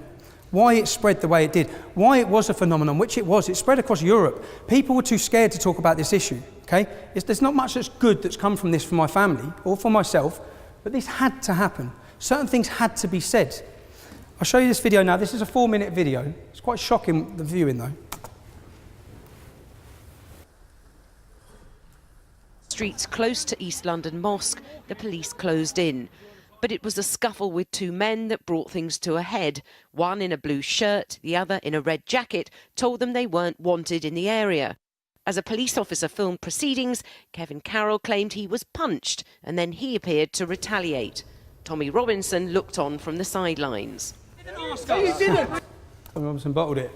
Why it spread the way it did, why it was a phenomenon, which it was. It spread across Europe. People were too scared to talk about this issue, okay? There's not much that's good that's come from this for my family or for myself, but this had to happen. Certain things had to be said. I'll show you this video now. This is a 4-minute video. It's quite shocking, the viewing though. Streets close to East London Mosque, the police closed in. But it was a scuffle with 2 men that brought things to a head. One in a blue shirt, the other in a red jacket, told them they weren't wanted in the area. As a police officer filmed proceedings, Kevin Carroll claimed he was punched and then he appeared to retaliate. Tommy Robinson looked on from the sidelines. Tommy Robinson bottled it.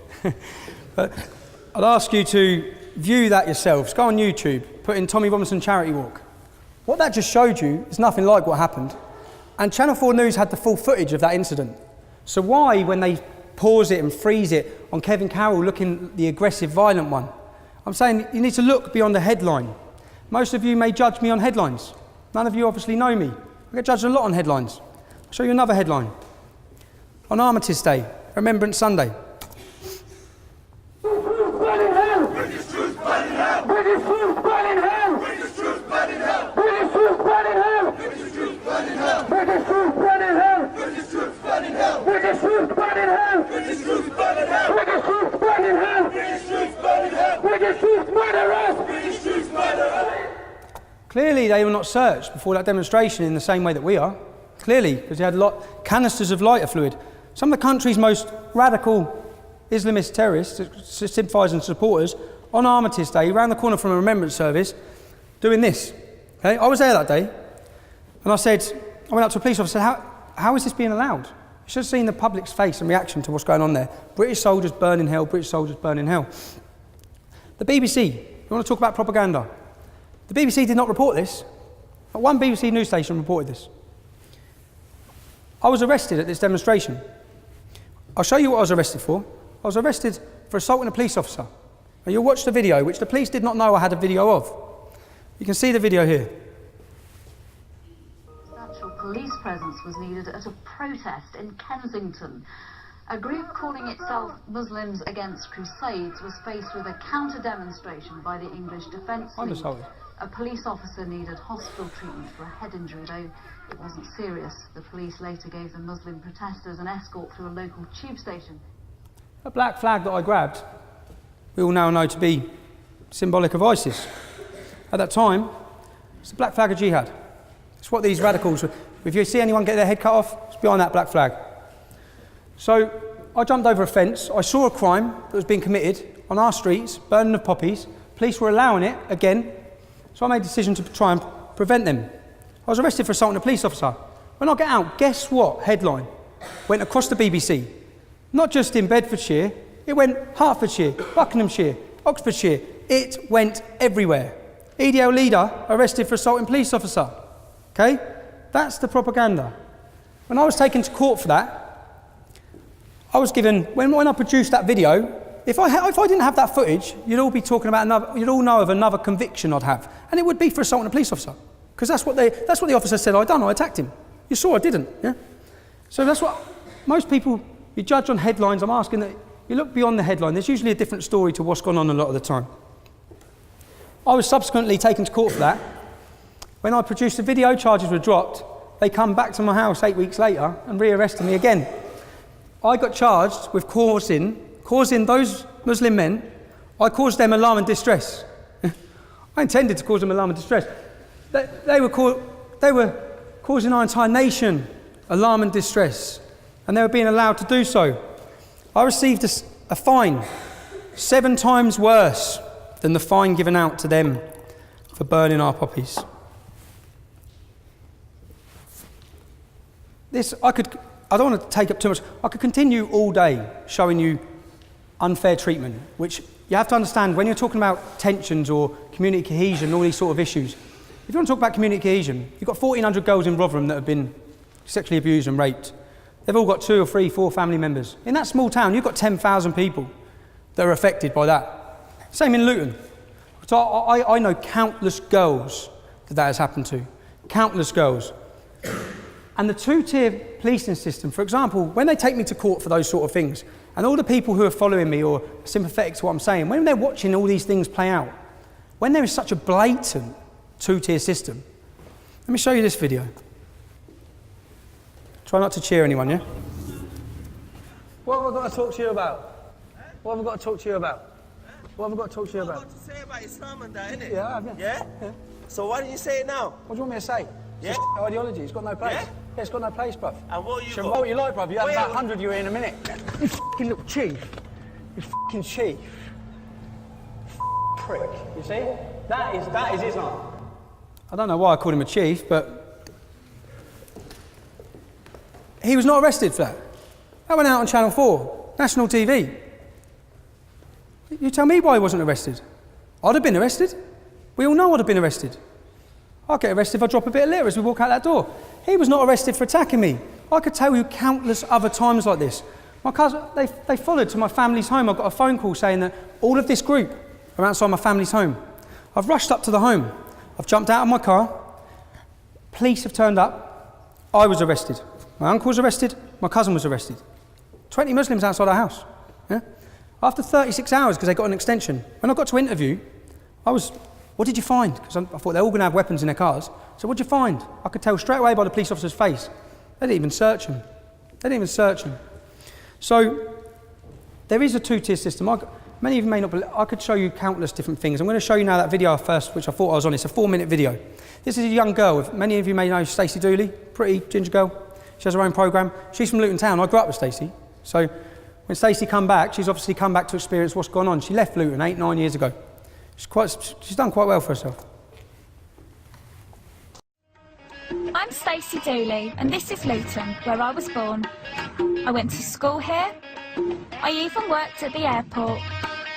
But I'd ask you to view that yourselves. Go on YouTube, put in Tommy Robinson charity walk. What that just showed you is nothing like what happened. And Channel 4 News had the full footage of that incident. So why, when they pause it and freeze it on Kevin Carroll looking the aggressive, violent one, I'm saying you need to look beyond the headline. Most of you may judge me on headlines. None of you obviously know me. I get judged a lot on headlines. I'll show you another headline. On Armistice Day, Remembrance Sunday. Clearly they were not searched before that demonstration in the same way that we are. Clearly, because they had canisters of lighter fluid. Some of the country's most radical Islamist terrorists, sympathisers and supporters, on Armistice Day, round the corner from a remembrance service, doing this. Okay? I was there that day, and I went up to a police officer and said, how is this being allowed? You should have seen the public's face and reaction to what's going on there. British soldiers burn in hell, British soldiers burn in hell. The BBC, you want to talk about propaganda? The BBC did not report this. Not one BBC news station reported this. I was arrested at this demonstration. I'll show you what I was arrested for. I was arrested for assaulting a police officer. And you'll watch the video, which the police did not know I had a video of. You can see the video here. Substantial police presence was needed at a protest in Kensington. A group calling itself Muslims Against Crusades was faced with a counter-demonstration by the English Defence League. A police officer needed hospital treatment for a head injury, though it wasn't serious. The police later gave the Muslim protesters an escort through a local tube station. A black flag that I grabbed, we all now know to be symbolic of ISIS. At that time, it's the black flag of jihad. It's what these radicals, if you see anyone get their head cut off, it's behind that black flag. So I jumped over a fence, I saw a crime that was being committed on our streets, burning of poppies. Police were allowing it again, so I made a decision to try and prevent them. I was arrested for assaulting a police officer. When I get out, guess what headline went across the BBC? Not just in Bedfordshire, it went Hertfordshire, Buckinghamshire, Oxfordshire. It went everywhere. EDL leader arrested for assaulting police officer. Okay? That's the propaganda. When I was taken to court for that, I was given, when I produced that video, if I didn't have that footage, you'd all be talking about you'd all know of another conviction I'd have. And it would be for assaulting a police officer. Because that's what the officer said I'd done, I attacked him. You saw I didn't, yeah? So that's what, most people, you judge on headlines. I'm asking that you look beyond the headline. There's usually a different story to what's gone on a lot of the time. I was subsequently taken to court for that. When I produced the video, charges were dropped. They come back to my house 8 weeks later and re-arrested me again. I got charged with causing those Muslim men, I caused them alarm and distress. I intended to cause them alarm and distress. They were causing our entire nation alarm and distress, and they were being allowed to do so. I received a fine 7 times worse than the fine given out to them for burning our poppies. I don't want to take up too much. I could continue all day showing you unfair treatment, which you have to understand when you're talking about tensions or community cohesion, all these sort of issues. If you want to talk about community cohesion, you've got 1,400 girls in Rotherham that have been sexually abused and raped. They've all got 2 or 3, 4 family members. In that small town, you've got 10,000 people that are affected by that. Same in Luton. So I know countless girls that has happened to. Countless girls. And the 2-tier policing system, for example, when they take me to court for those sort of things, and all the people who are following me or sympathetic to what I'm saying, when they're watching all these things play out, when there is such a blatant 2-tier system, let me show you this video. Try not to cheer anyone, yeah? What have I got to talk to you about? What have I got to talk to you about? What have I got to talk to you about? What have you got to say about Islam and that, innit? Yeah, I have, yeah. Yeah? So why don't you say it now? What do you want me to say? Yeah? It's ideology, it's got no place. Yeah? Yeah, it's got no place, bruv. And what you So got? vote what you like, bruv. You have Wait, about 100 you in a minute. You fucking little chief. You fucking chief. Prick. You see? That is Islam. I don't know why I called him a chief, but he was not arrested for that. That went out on Channel 4, national TV. You tell me why he wasn't arrested. I'd have been arrested. We all know I'd have been arrested. I'll get arrested if I drop a bit of litter as we walk out that door. He was not arrested for attacking me. I could tell you countless other times like this. My cousin, they followed to my family's home. I got a phone call saying that all of this group I'm outside my family's home. I've rushed up to the home. I've jumped out of my car. Police have turned up. I was arrested. My uncle was arrested. My cousin was arrested. 20 Muslims outside our house. Yeah? After 36 hours, because they got an extension, when I got to interview, what did you find? Because I thought they're all going to have weapons in their cars. So what did you find? I could tell straight away by the police officer's face. They didn't even search him. They didn't even search him. So there is a two-tier system. Many of you may not believe, I could show you countless different things. I'm going to show you now that video first, which I thought I was on. It's a 4-minute video. This is a young girl. Many of you may know Stacey Dooley, pretty ginger girl. She has her own programme. She's from Luton Town. I grew up with Stacey. So when Stacey come back, she's obviously come back to experience what's gone on. She left Luton 8-9 years ago. She's done quite well for herself. I'm Stacey Dooley, and this is Luton, where I was born. I went to school here. I even worked at the airport,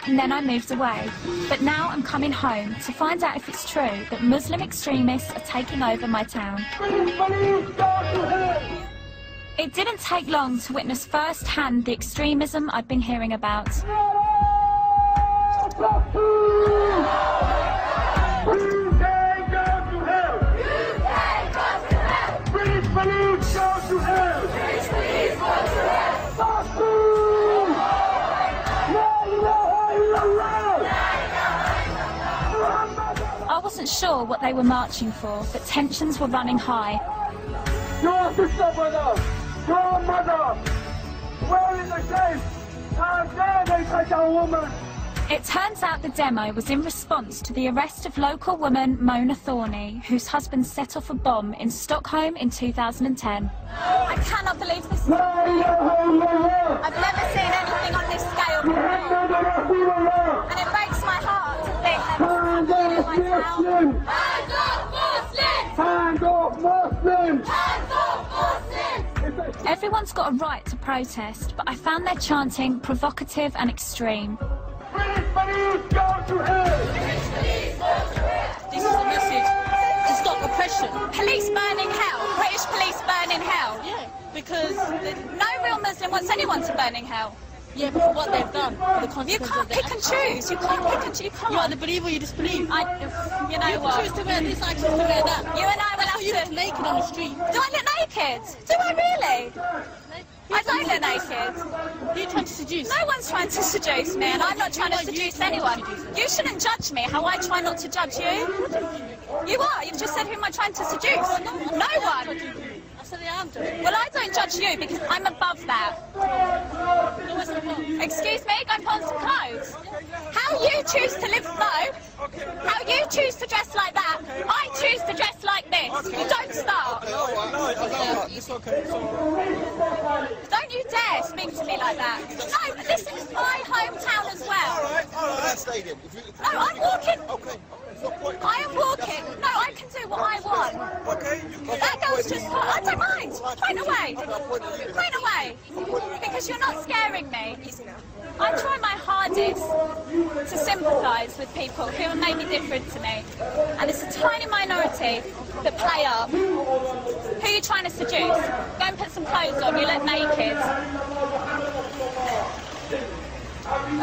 and then I moved away. But now I'm coming home to find out if it's true that Muslim extremists are taking over my town. It didn't take long to witness firsthand the extremism I've been hearing about. I wasn't sure what they were marching for, but tensions were running high. Your sister, brother! Your mother! Where is the shame? How dare they take our woman? It turns out the demo was in response to the arrest of local woman Mona Thorney, whose husband set off a bomb in Stockholm in 2010. I cannot believe this. I've never seen anything on this scale before. And it breaks my heart to think that it's happening in my town. Hands off Muslims! Hands off Muslims! Hands off Muslims! Everyone's got a right to protest, but I found their chanting provocative and extreme. British police go to hell! British police go to hell! This is a message to stop oppression. Police burning hell. British police burning hell. Yeah, because no real Muslim wants anyone to burn in hell. Yeah, but for what they've done, for the consequences. You can't pick and choose. You can't pick and choose. You can't. You either believe or you disbelieve. You know you what? You choose to wear this, I choose to wear that. You and I will have to. You look naked on the street. Do I look naked? Do I really? I don't look naked. You're trying to seduce. No one's trying to seduce me, and I'm not trying to seduce anyone. You shouldn't judge me how I try not to judge you. You are. You've just said who am I trying to seduce? No one. Well, I don't judge you because I'm above that. Excuse me, go and put on some clothes. How you choose to live, how you choose to dress like that, I choose to dress like this. You don't start. It's okay. Don't you dare speak to me like that. No, but this is my hometown as well. All right, stadium. No, I'm walking. Okay. I am walking. No, I can do what I want. Okay. That girl's just. I don't mind. Point away. Point away. Because you're not scaring me. I try my hardest to sympathise with people who are maybe different to me. And it's a tiny minority that play up. Who are you trying to seduce? Go and put some clothes on. You look naked.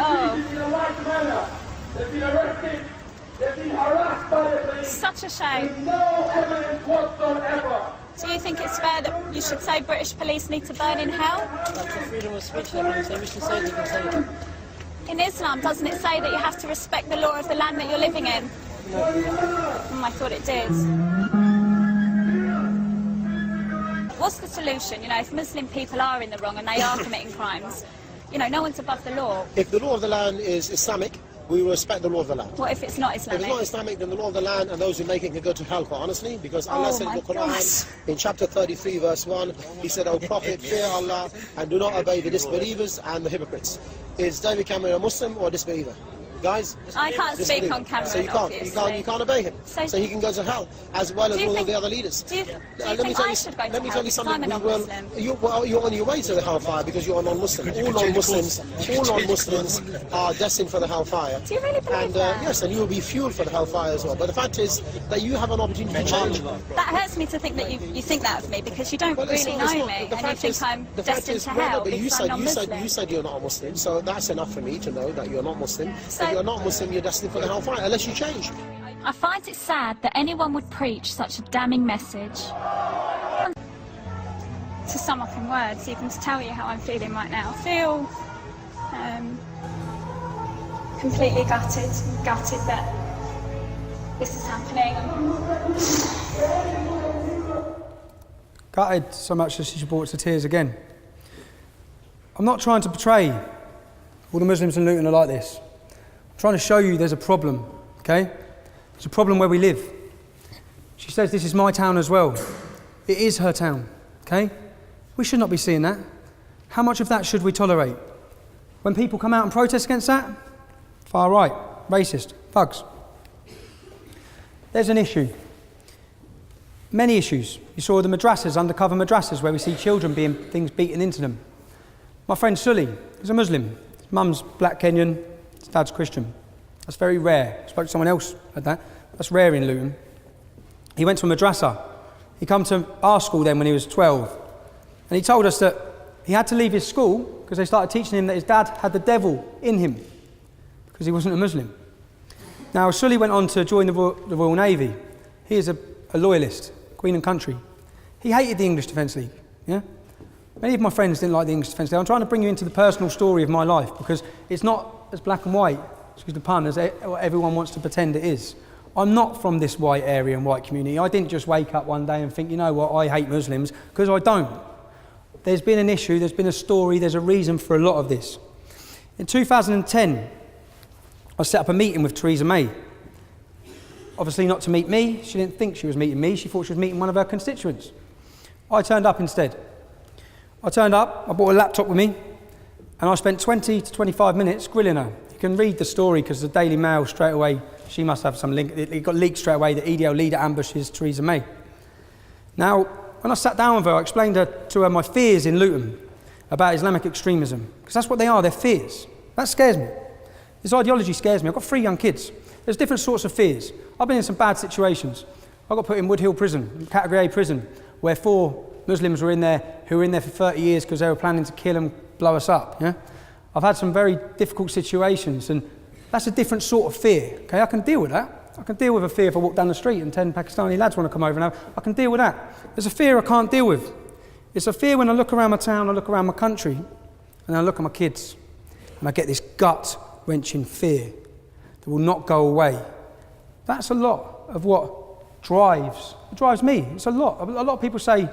Oh. They've been arrested. They've been harassed by the police. Such a shame. No evidence whatsoever. Do you think it's fair that you should say British police need to burn in hell? That's the freedom of speech. They can say, wish to say, they can say it. In Islam, doesn't it say that you have to respect the law of the land that you're living in? No. I thought it did. What's the solution? You know, if Muslim people are in the wrong and they are committing crimes, you know, no one's above the law. If the law of the land is Islamic, we will respect the law of the land. What if it's not Islamic? If it's not Islamic, then the law of the land and those who make it can go to hell, quite honestly, because Allah said in the Quran, in chapter 33, verse 1, He said, O Prophet, fear Allah and do not obey the disbelievers and the hypocrites. Is David Cameron a Muslim or a disbeliever? Guys, I can't speak on Cameron, so you can't obey him. So he can go to hell, as well as all of the other leaders. Do you think I should go to hell because I'm a non-Muslim? You're on your way to the hellfire because you're a non-Muslim. All non-Muslims are destined for the hellfire. Do you really believe that? Yes, and you will be fueled for the hellfire as well. But the fact is that you have an opportunity to change. That hurts me to think that you think that of me because you don't really know me and you think I'm destined to hell because I'm non-Muslim. You said you're not a Muslim, so that's enough for me to know that you're not Muslim. So if you're not Muslim, you're destined for the hellfire, unless you change. I find it sad that anyone would preach such a damning message. To sum up in words, even to tell you how I'm feeling right now, I feel completely gutted that this is happening. Gutted so much that she's brought to tears again. I'm not trying to portray all the Muslims in Luton are like this. I'm trying to show you there's a problem, okay? There's a problem where we live. She says this is my town as well. It is her town, okay? We should not be seeing that. How much of that should we tolerate? When people come out and protest against that, far right, racist, thugs. There's an issue. Many issues. You saw the madrasas, undercover madrasas, where we see children being things beaten into them. My friend Sully is a Muslim. His mum's black Kenyan, his dad's Christian. That's very rare. I spoke to someone else at that. That's rare in Luton. He went to a madrasa. He came to our school then when he was 12. And he told us that he had to leave his school because they started teaching him that his dad had the devil in him because he wasn't a Muslim. Now, Sully went on to join the Royal Navy. He is a loyalist, Queen and Country. He hated the English Defence League. Yeah? Many of my friends didn't like the English Defence League. I'm trying to bring you into the personal story of my life because it's not as black and white, excuse the pun, as everyone wants to pretend it is. I'm not from this white area and white community. I didn't just wake up one day and think, you know what, I hate Muslims, because I don't. There's been an issue, there's been a story, there's a reason for a lot of this. In 2010, I set up a meeting with Theresa May. Obviously not to meet me, she didn't think she was meeting me, she thought she was meeting one of her constituents. I turned up instead. I turned up, I brought a laptop with me, and I spent 20 to 25 minutes grilling her. You can read the story because the Daily Mail straight away, she must have some link, it got leaked straight away that EDL leader ambushes Theresa May. Now, when I sat down with her, I explained to her my fears in Luton about Islamic extremism, because that's what they are, they're fears. That scares me. This ideology scares me. I've got 3 young kids. There's different sorts of fears. I've been in some bad situations. I got put in Wood Hill prison, category A prison, where 4 Muslims were in there who were in there for 30 years because they were planning to kill and blow us up. Yeah? I've had some very difficult situations, and that's a different sort of fear. Okay, I can deal with that. I can deal with a fear if I walk down the street and 10 Pakistani lads want to come over and I can deal with that. There's a fear I can't deal with. It's a fear when I look around my town, I look around my country, and I look at my kids, and I get this gut-wrenching fear that will not go away. That's a lot of what drives me. It's a lot. A lot of people say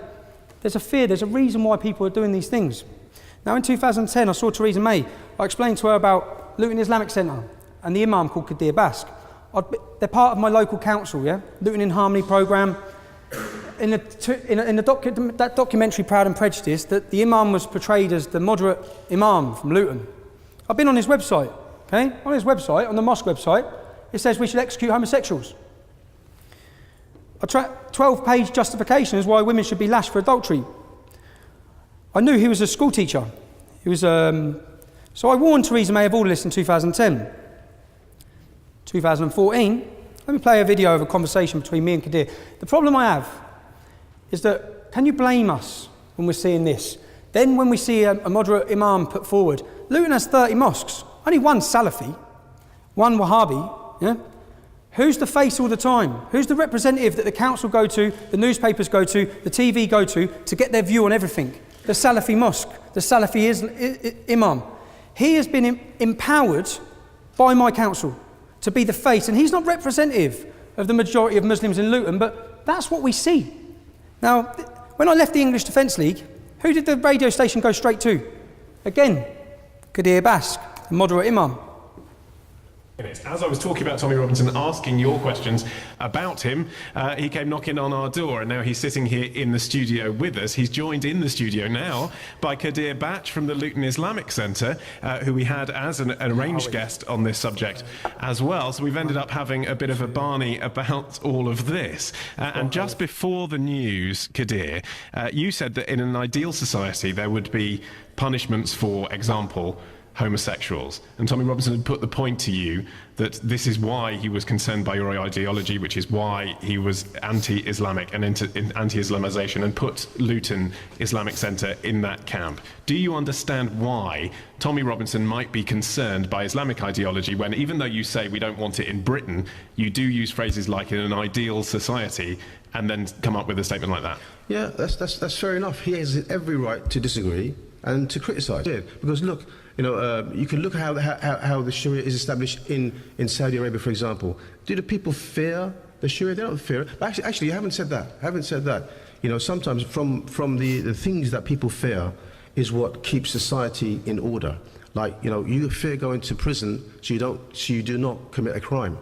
there's a fear, there's a reason why people are doing these things. Now in 2010, I saw Theresa May. I explained to her about Luton Islamic Centre and the imam called Kadir Bask. They're part of my local council, yeah? Luton in Harmony programme. In that documentary, Proud and Prejudiced, that the imam was portrayed as the moderate imam from Luton. I've been on his website, okay? On his website, on the mosque website, it says we should execute homosexuals. A 12-page justification is why women should be lashed for adultery. I knew he was a school teacher. He was, so I warned Theresa May of all this in 2010. 2014, let me play a video of a conversation between me and Kadir. The problem I have is that, can you blame us when we're seeing this? Then when we see a moderate imam put forward, Luton has 30 mosques, only one Salafi, one Wahhabi, yeah? Who's the face all the time? Who's the representative that the council go to, the newspapers go to, the TV go to get their view on everything? The Salafi mosque, the Salafi imam. He has been empowered by my council to be the face, and he's not representative of the majority of Muslims in Luton, but that's what we see. Now, when I left the English Defence League, who did the radio station go straight to? Again, Kadir Bask, the moderate imam. As I was talking about Tommy Robinson, asking your questions about him, he came knocking on our door, and now he's sitting here in the studio with us. He's joined in the studio now by Kadir Batch from the Luton Islamic Centre, who we had as an arranged guest on this subject as well. So we've ended up having a bit of a Barney about all of this. And just before the news, Kadir, you said that in an ideal society there would be punishments for example, homosexuals. And Tommy Robinson had put the point to you that this is why he was concerned by your ideology, which is why he was anti-Islamic and anti-Islamization, and put Luton Islamic Centre in that camp. Do you understand why Tommy Robinson might be concerned by Islamic ideology when, even though you say we don't want it in Britain, you do use phrases like in an ideal society and then come up with a statement like that? Yeah, that's fair enough. He has every right to disagree and to criticise it. Because look, you know, you can look at how the Sharia is established in Saudi Arabia, for example. Do the people fear the Sharia? They don't fear it. But actually, you haven't said that. You know, sometimes from the things that people fear is what keeps society in order. Like, you know, you fear going to prison, so you do not commit a crime.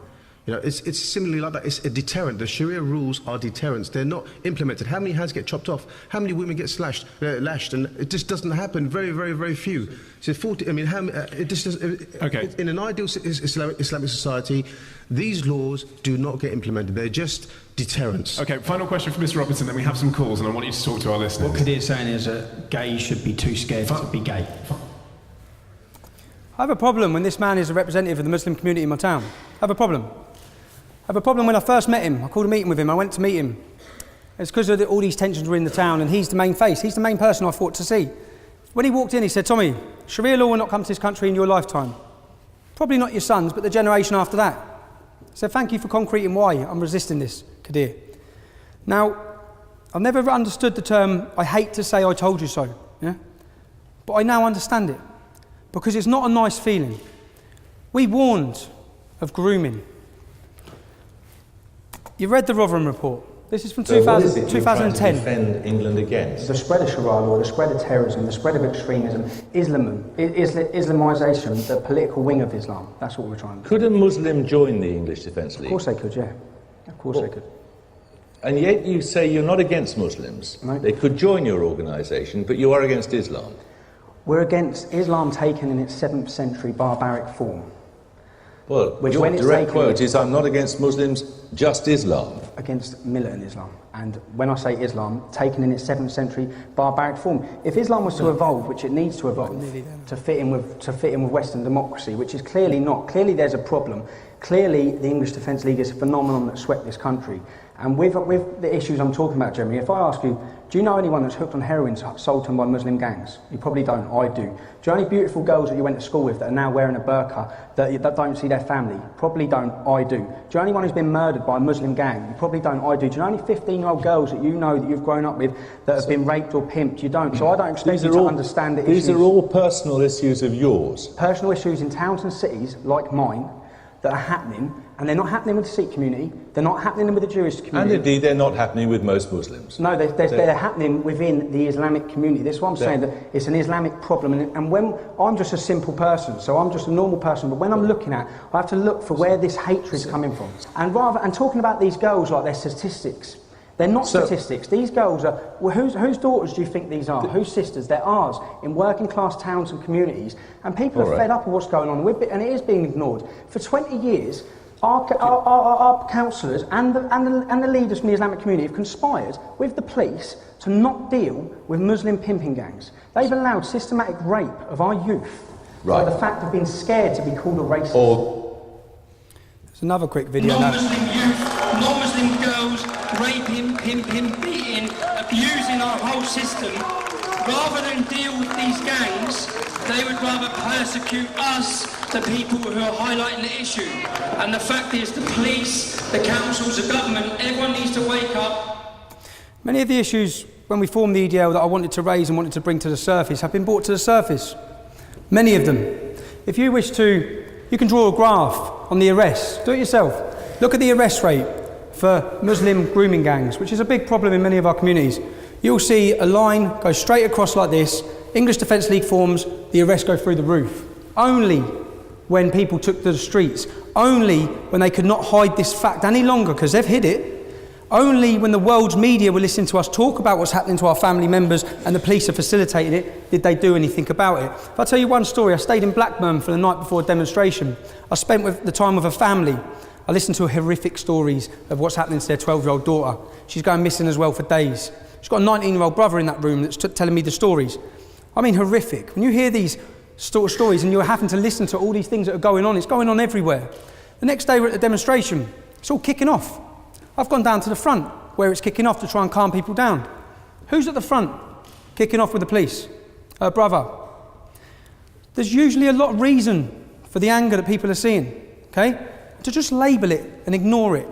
You know, it's similarly like that. It's a deterrent. The Sharia rules are deterrents. They're not implemented. How many hands get chopped off? How many women get lashed? And it just doesn't happen. Very, very, very few. So 40. I mean, it just doesn't. Okay. In an ideal Islamic society, these laws do not get implemented. They're just deterrents. Okay. Final question for Mr. Robinson. Then we have some calls, and I want you to talk to our listeners. What Kadir's saying is that gays should be too scared to be gay. I have a problem when this man is a representative of the Muslim community in my town. I have a problem. I have a problem when I first met him. I called a meeting with him. I went to meet him. It's because all these tensions were in the town, and he's the main face. He's the main person I thought to see. When he walked in, he said, Tommy, Sharia law will not come to this country in your lifetime. Probably not your sons, but the generation after that. I said, thank you for concreting why I'm resisting this, Kadir. Now, I've never understood the term, I hate to say I told you so, yeah? But I now understand it, because it's not a nice feeling. We warned of grooming. You read the Rotherham report. This is from 2010. Defend England against? The spread of Sharia law, the spread of terrorism, the spread of extremism, Islamisation, the political wing of Islam. That's what we're trying to do. Could a Muslim join the English Defence League? Of course they could, yeah. Of course they could. And yet you say you're not against Muslims. No. They could join your organisation, but you are against Islam. We're against Islam taken in its 7th century barbaric form. Well, your direct quote is, I'm not against Muslims, just Islam. Against militant Islam. And when I say Islam, taken in its 7th century barbaric form. If Islam was to evolve, which it needs to evolve, to fit in with Western democracy, which is clearly not. Clearly there's a problem. Clearly the English Defence League is a phenomenon that swept this country. And with the issues I'm talking about, Jeremy, if I ask you, do you know anyone that's hooked on heroin sold to them by Muslim gangs? You probably don't. I do. Do you know any beautiful girls that you went to school with that are now wearing a burqa that don't see their family? Probably don't. I do. Do you know anyone who's been murdered by a Muslim gang? You probably don't. I do. Do you know any 15-year-old girls that you know that you've grown up with that have been raped or pimped? You don't. So I don't expect you to understand the issues. These are all personal issues of yours. Personal issues in towns and cities like mine that are happening, and they're not happening with the Sikh community, they're not happening with the Jewish community. And indeed, they're not happening with most Muslims. No, they're happening within the Islamic community. That's what I'm saying, that it's an Islamic problem. And when I'm just a simple person, so I'm just a normal person, but when I'm looking at, I have to look for where this hatred is coming from. And talking about these girls like they're statistics, they're not statistics. These girls are, well, whose daughters do you think these are? Whose sisters? They're ours, in working class towns and communities. And people are fed up with what's going on, and it is being ignored. For 20 years, our councillors and the leaders from the Islamic community have conspired with the police to not deal with Muslim pimping gangs. They've allowed systematic rape of our youth by the fact of being scared to be called a racist. There's another quick video now. Non-Muslim youth, non-Muslim girls, raping, pimping, beating, abusing our whole system. Rather than deal with these gangs, they would rather persecute us, the people who are highlighting the issue. And the fact is, the police, the councils, the government, everyone needs to wake up. Many of the issues when we formed the EDL that I wanted to raise and wanted to bring to the surface have been brought to the surface. Many of them. If you wish to, you can draw a graph on the arrests. Do it yourself. Look at the arrest rate for Muslim grooming gangs, which is a big problem in many of our communities. You'll see a line go straight across like this. English Defence League forms, the arrests go through the roof. Only when people took to the streets. Only when they could not hide this fact any longer, because they've hid it. Only when the world's media were listening to us talk about what's happening to our family members and the police are facilitating it, did they do anything about it. If I tell you one story, I stayed in Blackburn for the night before a demonstration. I spent the time with a family. I listened to horrific stories of what's happening to their 12-year-old daughter. She's going missing as well for days. She's got a 19-year-old brother in that room that's telling me the stories. I mean, horrific. When you hear these stories, and you're having to listen to all these things that are going on. It's going on everywhere. The next day we're at the demonstration. It's all kicking off. I've gone down to the front where it's kicking off to try and calm people down. Who's at the front kicking off with the police? Her brother. There's usually a lot of reason for the anger that people are seeing, okay? To just label it and ignore it.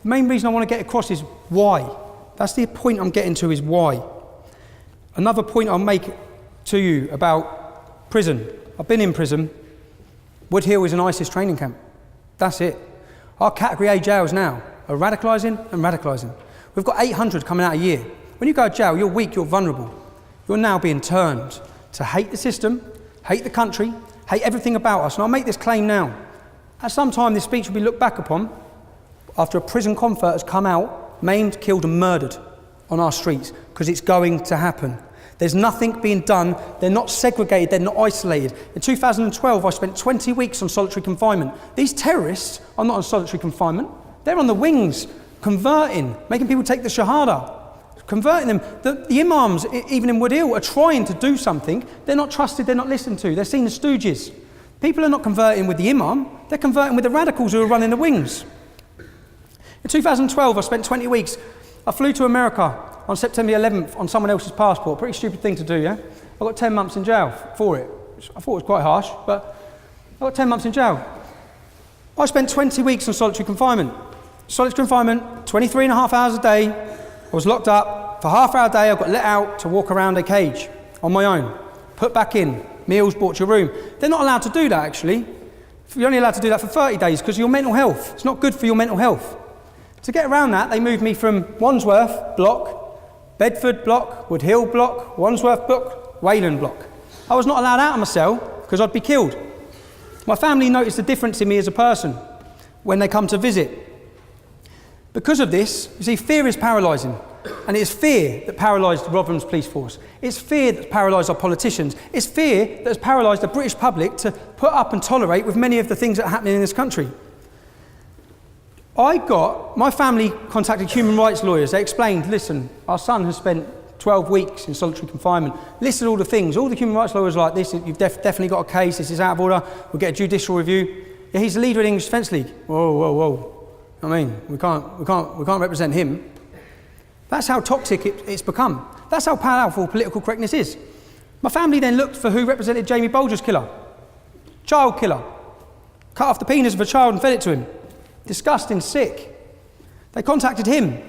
The main reason I want to get across is why. That's the point I'm getting to, is why. Another point I'll make to you about prison. I've been in prison. Wood Hill is an ISIS training camp. That's it. Our category A jails now are radicalising and radicalising. We've got 800 coming out a year. When you go to jail, you're weak, you're vulnerable. You're now being turned to hate the system, hate the country, hate everything about us. And I'll make this claim now. At some time, this speech will be looked back upon after a prison convert has come out, maimed, killed and murdered on our streets, because it's going to happen. There's nothing being done. They're not segregated, they're not isolated. In 2012, I spent 20 weeks on solitary confinement. These terrorists are not on solitary confinement. They're on the wings, converting, making people take the Shahada, converting them. The imams, even in Wood Hill, are trying to do something. They're not trusted, they're not listened to. They're seen as stooges. People are not converting with the imam, they're converting with the radicals who are running the wings. In 2012, I spent 20 weeks. I flew to America on September 11th on someone else's passport. Pretty stupid thing to do, yeah? I got 10 months in jail for it. I thought it was quite harsh, but I got 10 months in jail. I spent 20 weeks on solitary confinement. Solitary confinement, 23 and a half hours a day. I was locked up. For half hour a day, I got let out to walk around a cage on my own. Put back in. Meals brought to your room. They're not allowed to do that, actually. You're only allowed to do that for 30 days because of your mental health. It's not good for your mental health. To get around that, they moved me from Wandsworth block, Bedford block, Wood Hill block, Wandsworth block, Wayland block. I was not allowed out of my cell because I'd be killed. My family noticed the difference in me as a person when they come to visit. Because of this, you see, fear is paralysing. And it is fear that paralysed Rotherham's police force. It's fear that's paralysed our politicians. It's fear that has paralysed the British public to put up and tolerate with many of the things that are happening in this country. My family contacted human rights lawyers. They explained, listen, our son has spent 12 weeks in solitary confinement, listed all the things. All the human rights lawyers are like, this, you've definitely got a case, this is out of order, we'll get a judicial review. Yeah, he's the leader of the English Defence League. Whoa, whoa, whoa. I mean, we can't represent him. That's how toxic it's become. That's how powerful political correctness is. My family then looked for who represented Jamie Bolger's killer. Child killer. Cut off the penis of a child and fed it to him. Disgusting, sick. They contacted him.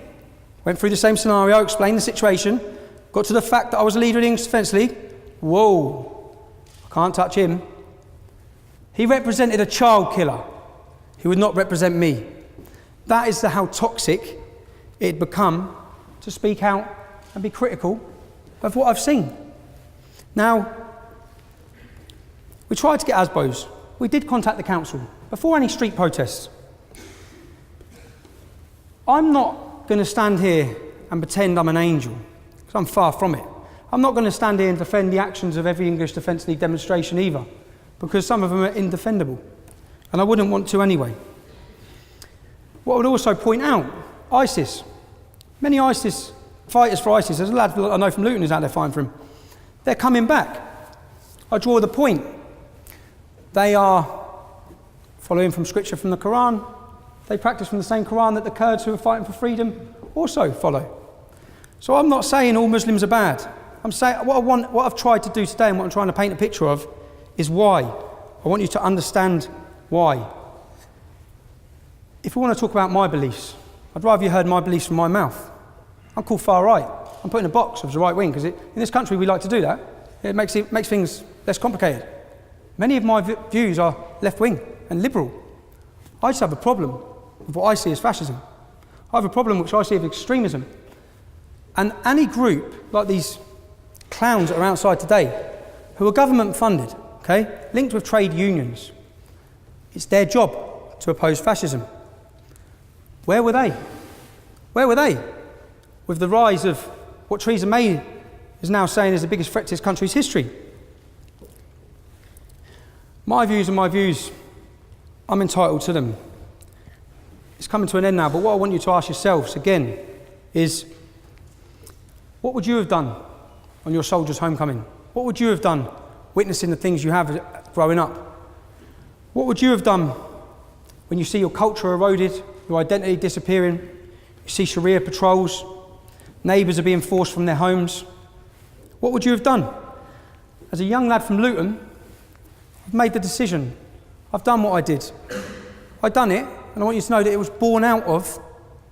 Went through the same scenario, explained the situation, got to the fact that I was a leader of the English Defence League. Whoa, I can't touch him. He represented a child killer. He would not represent me. That is how toxic it had become to speak out and be critical of what I've seen. Now, we tried to get ASBOs. We did contact the council before any street protests. I'm not going to stand here and pretend I'm an angel, because I'm far from it. I'm not going to stand here and defend the actions of every English Defence League demonstration either, because some of them are indefendable, and I wouldn't want to anyway. What I would also point out, ISIS. Many ISIS fighters for ISIS, there's a lad I know from Luton who's out there fighting for him. They're coming back. I draw the point. They are following from scripture from the Quran. They practice from the same Quran that the Kurds who are fighting for freedom also follow. So I'm not saying all Muslims are bad. I'm saying what I've tried to do today and what I'm trying to paint a picture of is why. I want you to understand why. If we want to talk about my beliefs, I'd rather you heard my beliefs from my mouth. I'm called far right. I'm put in a box of the right wing because in this country we like to do that. It makes things less complicated. Many of my views are left wing and liberal. I just have a problem with what I see as fascism. I have a problem which I see as extremism. And any group like these clowns that are outside today, who are government funded, okay, linked with trade unions, it's their job to oppose fascism. Where were they? Where were they with the rise of what Theresa May is now saying is the biggest threat to this country's history? My views are my views. I'm entitled to them. It's coming to an end now, but what I want you to ask yourselves again is, what would you have done on your soldier's homecoming? What would you have done witnessing the things you have growing up. What would you have done when you see your culture eroded, your identity disappearing, you see Sharia patrols, neighbours are being forced from their homes? What would you have done? As a young lad from Luton, I've made the decision. I've done what I did. I've done it, and I want you to know that it was born out of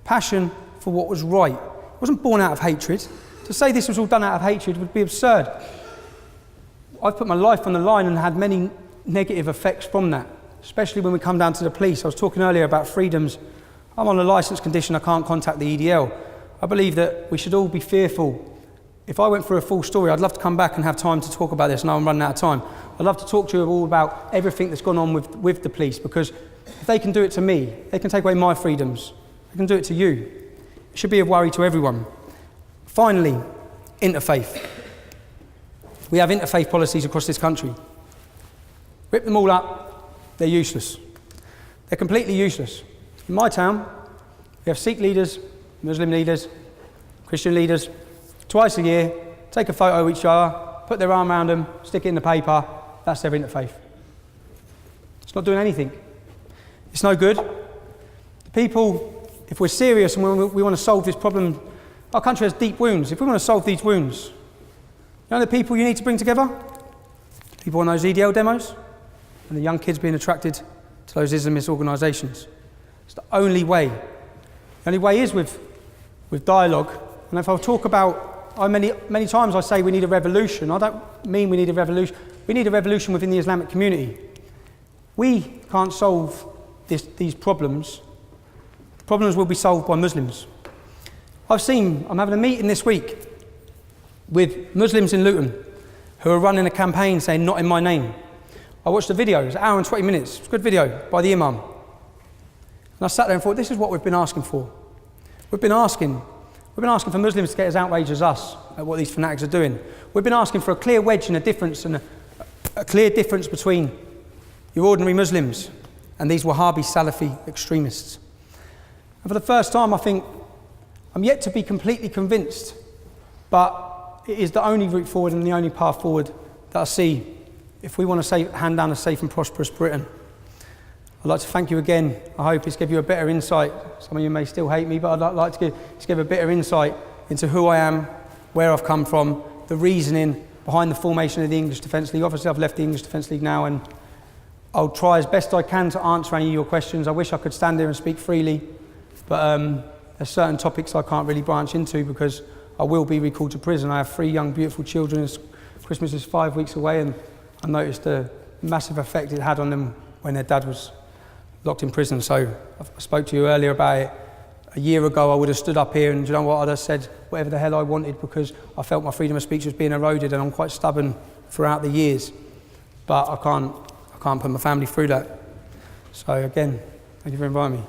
passion for what was right. It wasn't born out of hatred. To say this was all done out of hatred would be absurd. I've put my life on the line and had many negative effects from that, especially when we come down to the police. I was talking earlier about freedoms. I'm on a licence condition, I can't contact the EDL. I believe that we should all be fearful. If I went through a full story, I'd love to come back and have time to talk about this. Now I'm running out of time. I'd love to talk to you all about everything that's gone on with the police, because if they can do it to me, they can take away my freedoms. They can do it to you. It should be a worry to everyone. Finally, interfaith. We have interfaith policies across this country. Rip them all up, they're useless. They're completely useless. In my town, we have Sikh leaders, Muslim leaders, Christian leaders. Twice a year, take a photo of each other, put their arm around them, stick it in the paper, that's their interfaith. It's not doing anything. It's no good. The people, if we're serious and we want to solve this problem, our country has deep wounds. If we want to solve these wounds, you know the people you need to bring together? People on those EDL demos and the young kids being attracted to those Islamist organisations. It's the only way. The only way is with dialogue. And if I talk about, many times I say we need a revolution. I don't mean we need a revolution. We need a revolution within the Islamic community. We can't solve these problems. Problems will be solved by Muslims. I'm having a meeting this week with Muslims in Luton who are running a campaign saying, "Not in my name." I watched the video, it was an hour and 20 minutes. It's a good video by the Imam. And I sat there and thought, this is what we've been asking for. We've been asking for Muslims to get as outraged as us at what these fanatics are doing. We've been asking for a clear wedge and a difference, and a clear difference between your ordinary Muslims and these Wahhabi Salafi extremists. And for the first time, I think, I'm yet to be completely convinced, but it is the only route forward and the only path forward that I see if we want to hand down a safe and prosperous Britain. I'd like to thank you again. I hope it's given you a better insight. Some of you may still hate me, but I'd like to give a better insight into who I am, where I've come from, the reasoning behind the formation of the English Defence League. Obviously, I've left the English Defence League now, and I'll try as best I can to answer any of your questions. I wish I could stand here and speak freely, but there's certain topics I can't really branch into because I will be recalled to prison. I have 3 young, beautiful children. Christmas is 5 weeks away, and I noticed the massive effect it had on them when their dad was locked in prison. So I spoke to you earlier about it. A year ago I would have stood up here and, you know what, I'd have said whatever the hell I wanted because I felt my freedom of speech was being eroded, and I'm quite stubborn throughout the years. But I can't put my family through that. So again, thank you for inviting me.